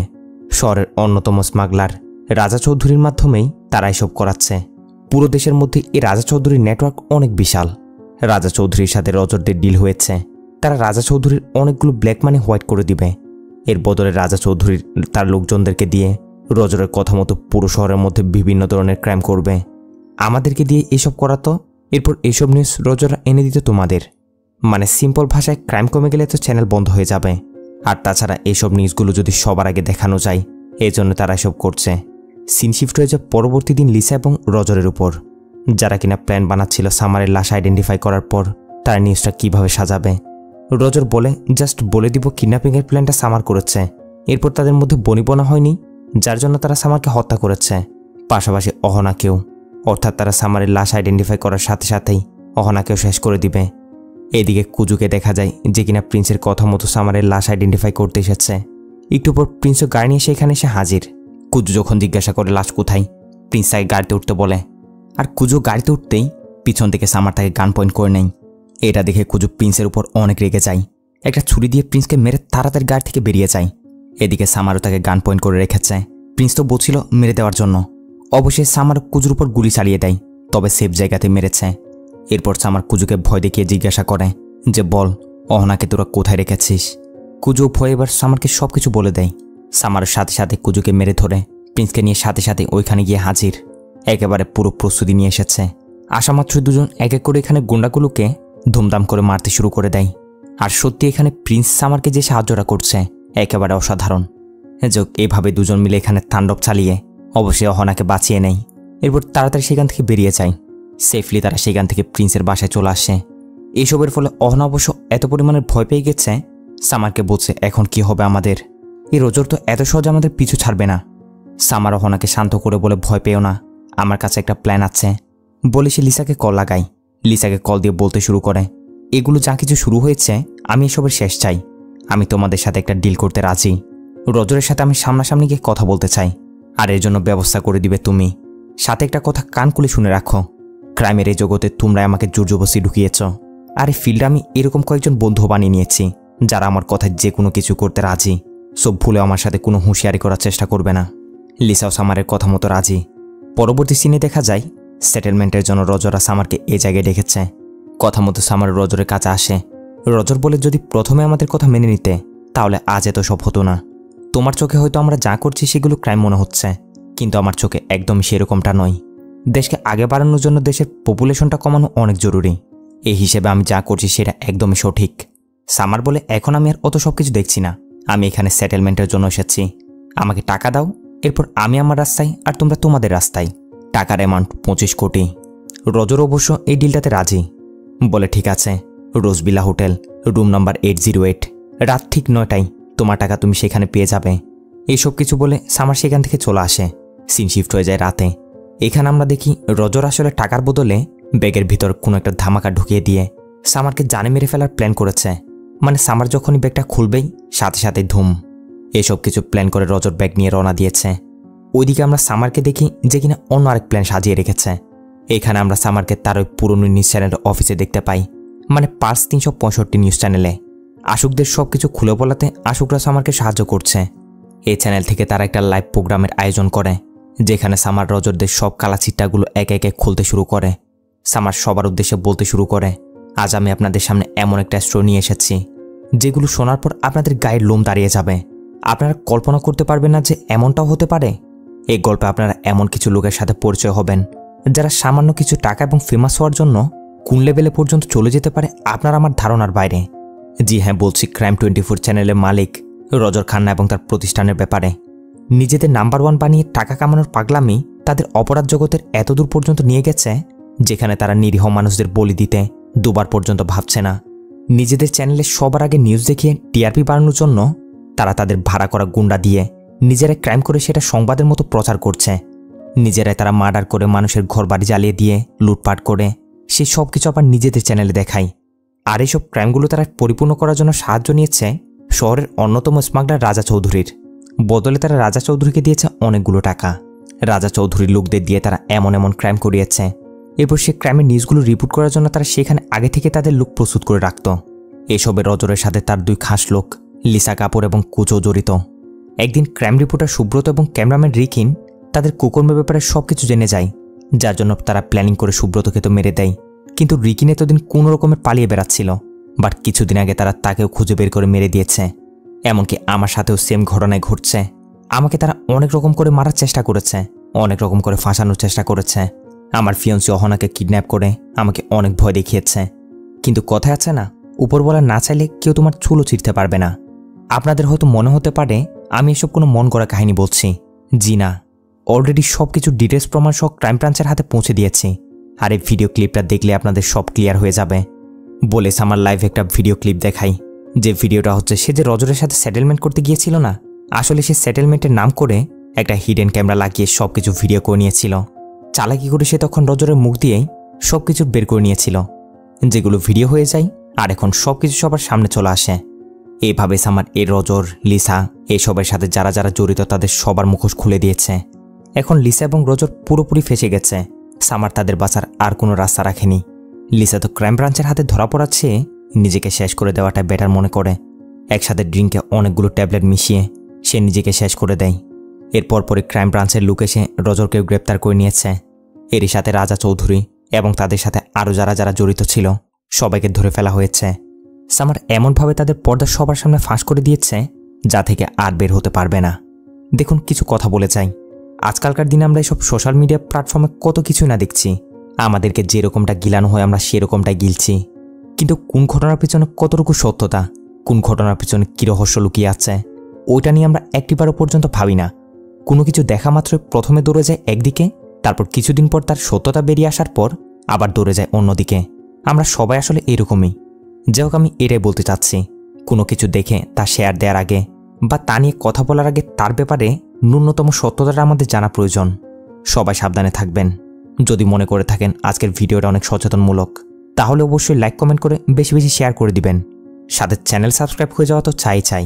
[SPEAKER 1] শহরের অন্যতম স্মাগলার রাজা চৌধুরীর মাধ্যমেই তারা এসব করাচ্ছে। পুরো দেশের মধ্যে এই রাজা চৌধুরীর নেটওয়ার্ক অনেক বিশাল। রাজা চৌধুরীর সাথে রজরদের ডিল হয়েছে, তারা রাজা চৌধুরীর অনেকগুলো ব্ল্যাক মানি হোয়াইট করে দিবে। এর বদলে রাজা চৌধুরীর তার লোকজনদেরকে দিয়ে রজরের কথা মতো পুরো শহরের মধ্যে বিভিন্ন ধরনের ক্রাইম করবে। আমাদেরকে দিয়ে এসব করাতো, এরপর এইসব নিউজ রজররা এনে দিত তোমাদের। মানে সিম্পল ভাষায় ক্রাইম কমে গেলে তো চ্যানেল বন্ধ হয়ে যাবে। আর তাছাড়া এইসব নিউজগুলো যদি সবার আগে দেখানো যায়, এই জন্য তারা এসব করছে। সিন শিফট হয়ে যায় পরবর্তী দিন লিসা এবং রজরের উপর, যারা কিনা প্ল্যান বানাচ্ছিল সামারের লাশ আইডেন্টিফাই করার পর তারা নিউজটা কিভাবে সাজাবে। রজর বলে, জাস্ট বলে দিব কিডন্যাপিংয়ের প্ল্যানটা সামার করেছে, এরপর তাদের মধ্যে বনিবনা হয়নি, যার জন্য তারা সামারকে হত্যা করেছে। পাশাপাশি অর্থাৎ তারা সামারের লাশ আইডেন্টিফাই করার সাথে সাথেই অহনাকেও শেষ করে দিবে। এদিকে কুজুকে দেখা যায় যে কিনা প্রিন্সের কথা মতো সামারের লাশ আইডেন্টিফাই করতে এসেছে। একটু পর প্রিন্সও গাড়ি নিয়ে সেখানে এসে হাজির। কুজু যখন জিজ্ঞাসা করে লাশ কোথায়, প্রিন্স তাকে গাড়িতে উঠতে বলে। আর কুজু গাড়িতে উঠতেই পিছন থেকে সামার তাকে গান পয়েন্ট করে নেয়। এটা দেখে কুজু প্রিন্সের উপর অনেক রেগে যায়। একটা ছুরি দিয়ে প্রিন্সকে মেরে তাড়াতাড়ি গাড়ি থেকে বেরিয়ে যায়। এদিকে সামারও তাকে গান পয়েন্ট করে রেখেছে। প্রিন্স তো বলছিল মেরে দেওয়ার জন্য। অবশ্যই সামার কুজুর উপর গুলি চালিয়ে দেয়, তবে সেফ জায়গাতে মেরেছে। এরপর সামার কুজুকে ভয় দেখিয়ে জিজ্ঞাসা করে যে বল, অহনাকে তোরা কোথায় রেখেছিস? কুজু ভয় এবার সামারকে সবকিছু বলে দেয়। সামারের সাথে সাথে কুজুকে মেরে ধরে প্রিন্সকে নিয়ে সাথে সাথে ওইখানে গিয়ে হাজির। একেবারে পুরো প্রস্তুতি নিয়ে এসেছে। আসামাত্র দুজন এক এক করে এখানে গুন্ডাগুলোকে ধুমধাম করে মারতে শুরু করে দেয়। আর সত্যি এখানে প্রিন্স সামারকে যে সাহায্যটা করছে একেবারে অসাধারণ। যোগ এভাবে দুজন মিলে এখানে তাণ্ডব চালিয়ে অবশ্যই অহনাকে বাঁচিয়ে নেয়। এরপর তাড়াতাড়ি সেখান থেকে বেরিয়ে যায়। সেফলি তারা সেখান থেকে প্রিন্সের বাসায় চলে আসে। এসবের ফলে অহনা অবশ্য এত পরিমাণে ভয় পেয়ে গেছে, সামারকে বলছে এখন কি হবে আমাদের? এই রোজর তো এত সহজে আমাদের পিছু ছাড়বে না। সামার অহনাকে শান্ত করে বলে ভয় পেও না, আমার কাছে একটা প্ল্যান আছে বলে সে লিসাকে কল লাগায়। লিসাকে কল দিয়ে বলতে শুরু করে এগুলো যা কিছু শুরু হয়েছে আমি এসবের শেষ চাই। আমি তোমাদের সাথে একটা ডিল করতে রাজি। রজরের সাথে আমি সামনাসামনি গিয়ে কথা বলতে চাই, আর এর জন্য ব্যবস্থা করে দিবে তুমি। সাথে একটা কথা কান খুলে শুনে রাখো, ক্রাইমের এই জগতে তোমরাই আমাকে জোরজবস্তি ঢুকিয়েছ। আর এই ফিল্ডে আমি এরকম কয়েকজন বন্ধু বানিয়ে নিয়েছি যারা আমার কথায় যে কোনো কিছু করতে রাজি। সব ভুলে আমার সাথে কোনো হুঁশিয়ারি করার চেষ্টা করবে না। লিসাও সামারের কথা মতো রাজি। পরবর্তী সিনে দেখা যায় সেটেলমেন্টের জন্য রজরা সামারকে এই জায়গায় ডেকেছে। কথা মতো সামার রজরের কাছে আসে। রজর বলে যদি প্রথমে আমাদের কথা মেনে নিতে তাহলে আজ এত সব হতো না। তোমার চোখে হয়তো আমরা যা করছি সেগুলো ক্রাইম মনে হচ্ছে, কিন্তু আমার চোখে একদমই সেরকমটা নয়। দেশকে আগে বাড়ানোর জন্য দেশের পপুলেশনটা কমানো অনেক জরুরি। এই হিসেবে আমি যা করছি সেটা একদমই সঠিক। সামার বলে এখন আমি আর অত সব কিছু দেখছি না, আমি এখানে সেটেলমেন্টের জন্য এসেছি। আমাকে টাকা দাও, এরপর আমি আমার রাস্তায় আর তোমরা তোমাদের রাস্তায়। টাকার অ্যামাউন্ট 25 কোটি। রজর অবশ্য এই ডিলটাতে রাজি। বলে ঠিক আছে, রোজবিলা হোটেল, রুম নাম্বার 808, রাত ঠিক 9টায় তোমার টাকা তুমি সেখানে পেয়ে যাবে। এইসব কিছু বলে সামার সেখান থেকে চলে আসে। সিন শিফট হয়ে যায় রাতে। এখানে আমরা দেখি রজর আসলে টাকার বদলে ব্যাগের ভিতর কোনো একটা ধামাকা ঢুকিয়ে দিয়ে সামারকে জানে মেরে ফেলার প্ল্যান করেছে। মানে সামার যখনই ব্যাগটা খুলবেই সাথে সাথে ধুম। এসব কিছু প্ল্যান করে রজর ব্যাগ নিয়ে রওনা দিয়েছে। ওইদিকে আমরা সামারকে দেখি যে কিনা অন্য আরেক প্ল্যান সাজিয়ে রেখেছে। এখানে আমরা সামারকে তার ওই পুরনো নিউজ চ্যানেলের অফিসে দেখতে পাই, মানে পার্স 365 নিউজ চ্যানেলে। আশুকদের সব কিছু খুলে বলাতে আশুকরা সামারকে সাহায্য করছে। এই চ্যানেল থেকে তারা একটা লাইভ প্রোগ্রামের আয়োজন করে, যেখানে সামার রজরদের সব কালা চিট্টাগুলো একে একে খুলতে শুরু করে। সামার সবার উদ্দেশ্যে বলতে শুরু করে আজ আমি আপনাদের সামনে এমন একটা স্টোরি নিয়ে এসেছি যেগুলো শোনার পর আপনাদের গায়ের লোম দাঁড়িয়ে যাবে। আপনারা কল্পনা করতে পারবেন না যে এমনটাও হতে পারে। এই গল্পে আপনারা এমন কিছু লোকের সাথে পরিচয় হবেন যারা সামান্য কিছু টাকা এবং ফেমাস হওয়ার জন্য কোন লেভেলে পর্যন্ত চলে যেতে পারে আপনার আমার ধারণার বাইরে। জি হ্যাঁ, বলছি ক্রাইম 24 চ্যানেলের মালিক রজর খান্না এবং তার প্রতিষ্ঠানের ব্যাপারে। নিজেদের নাম্বার 1 বানিয়ে টাকা কামানোর পাগলামি তাদের অপরাধ জগতের এতদূর পর্যন্ত নিয়ে গেছে যেখানে তারা নিরীহ মানুষদের বলি দিতে দুবার পর্যন্ত ভাবছে না। নিজেদের চ্যানেলে সবার আগে নিউজ দেখিয়ে টিআরপি বাড়ানোর জন্য তারা তাদের ভাড়া করা গুন্ডা দিয়ে নিজেরাই ক্রাইম করে সেটা সংবাদের মতো প্রচার করছে। নিজেরাই তারা মার্ডার করে মানুষের ঘর বাড়ি জ্বালিয়ে দিয়ে লুটপাট করে সেই সব কিছু আবার নিজেদের চ্যানেলে দেখায়। আর এইসব ক্রাইমগুলো তারা পরিপূর্ণ করার জন্য সাহায্য নিয়েছে শহরের অন্যতম স্মাগলার রাজা চৌধুরীর। বদলে তারা রাজা চৌধুরীকে দিয়েছে অনেকগুলো টাকা। রাজা চৌধুরীর লোকদের দিয়ে তারা এমন এমন ক্রাইম করিয়েছে। এরপর সে ক্রাইমের নিউজগুলো রিপোর্ট করার জন্য তারা সেখানে আগে থেকে তাদের লোক প্রস্তুত করে রাখত। এসবে রজরের সাথে তার 2 খাস লোক লিসা কাপুর এবং কুচো জড়িত। একদিন ক্রাইম রিপোর্টার সুব্রত এবং ক্যামেরাম্যান রিকিন তাদের কুকর্মের ব্যাপারে সবকিছু জেনে যায়, যার জন্য তারা প্ল্যানিং করে সুব্রতকে তো মেরে দেয়। কিন্তু রিকিন এতদিন কোনো রকমের পালিয়ে বেড়াচ্ছিল, বাট কিছুদিন আগে তারা তাকেও খুঁজে বের করে মেরে দিয়েছে। এমনকি আমার সাথেও সেম ঘটনায় ঘটছে। আমাকে তারা অনেক রকম করে মারার চেষ্টা করেছে, অনেক রকম করে ফাঁসানোর চেষ্টা করেছে। আমার ফিয়ন্সি অহনাকে কিডন্যাপ করে আমাকে অনেক ভয় দেখিয়েছে। কিন্তু কথা আছে না, উপরওয়ালা না চাইলে কেউ তোমার চুলও ছিঁড়তে পারবে না। আপনাদের হয়তো মনে হতে পারে আমি এসব কোনো মন গড়া কাহিনী বলছি। জি না, অলরেডি সব কিছু ডিটেলস প্রমাণ সহ ক্রাইম ব্রাঞ্চের হাতে পৌঁছে দিয়েছি। আর এই ভিডিও ক্লিপটা দেখলে আপনাদের সব ক্লিয়ার হয়ে যাবে। বলে আমার লাইভে একটা ভিডিও ক্লিপ দেখাই। যে ভিডিওটা হচ্ছে সে যে রজরের সাথে সেটেলমেন্ট করতে গিয়েছিল না, আসলে সে সেটেলমেন্টের নাম করে একটা হিডেন ক্যামেরা লাগিয়ে সব কিছু ভিডিও করে নিয়েছিল। চালাকি করে সে তখন রজরের মুখ দিয়েই সবকিছু বের করে নিয়েছিল, যেগুলো ভিডিও হয়ে যায় আর এখন সবকিছু সবার সামনে চলে আসে। এইভাবে সামার রজর, লিসা এসবের সাথে যারা যারা জড়িত তাদের সবার মুখোশ খুলে দিয়েছে। এখন লিসা এবং রজর পুরোপুরি ফেঁসে গেছে। সামার তাদের বাঁচার আর কোনো রাস্তা রাখেনি। লিসা তো ক্রাইম ব্রাঞ্চের হাতে ধরা পড়ার চেয়ে নিজেকে শেষ করে দেওয়াটা বেটার মনে করে। একসাথে ড্রিঙ্কে অনেকগুলো ট্যাবলেট মিশিয়ে সে নিজেকে শেষ করে দেয়। এরপর পরে ক্রাইম ব্রাঞ্চের লোক এসে রজরকে গ্রেপ্তার করে নিয়েছে। এরই সাথে রাজা চৌধুরী এবং তাদের সাথে আরও যারা যারা জড়িত ছিল সবাইকে ধরে ফেলা হয়েছে। সামার এমনভাবে তাদের পর্দা সবার সামনে ফাঁস করে দিয়েছে যা থেকে আর বের হতে পারবে না। দেখুন, কিছু কথা বলে চাই। আজকালকার দিনে আমরা এসব সোশ্যাল মিডিয়া প্ল্যাটফর্মে কত কিছু না দেখছি। আমাদেরকে যেরকমটা গিলানো হয় আমরা সেরকমটাই গিলছি, কিন্তু কোন ঘটনার পিছনে কতটুকু সত্যতা, কোন ঘটনার পিছনে কী রহস্য লুকিয়ে আছে ওইটা নিয়ে আমরা একটিবারও পর্যন্ত ভাবি না। কোনো কিছু দেখা মাত্রই প্রথমে দৌড়ে যায় একদিকে, তারপর কিছুদিন পর তার সত্যতা বেরিয়ে আসার পর আবার দৌড়ে যায় অন্যদিকে। আমরা সবাই আসলে এরকমই। যাই হোক, আমি এটাই বলতে চাচ্ছি, কোনো কিছু দেখে তা শেয়ার দেওয়ার আগে বা তা নিয়ে কথা বলার আগে তার ব্যাপারে ন্যূনতম সত্যতাটা আমাদের জানা প্রয়োজন। সবাই সাবধানে থাকবেন। যদি মনে করে থাকেন আজকের ভিডিওটা অনেক সচেতনমূলক, তাহলে অবশ্যই লাইক কমেন্ট করে বেশি বেশি শেয়ার করে দিবেন। সাথে চ্যানেল সাবস্ক্রাইব হয়ে যাওয়া তো চাই।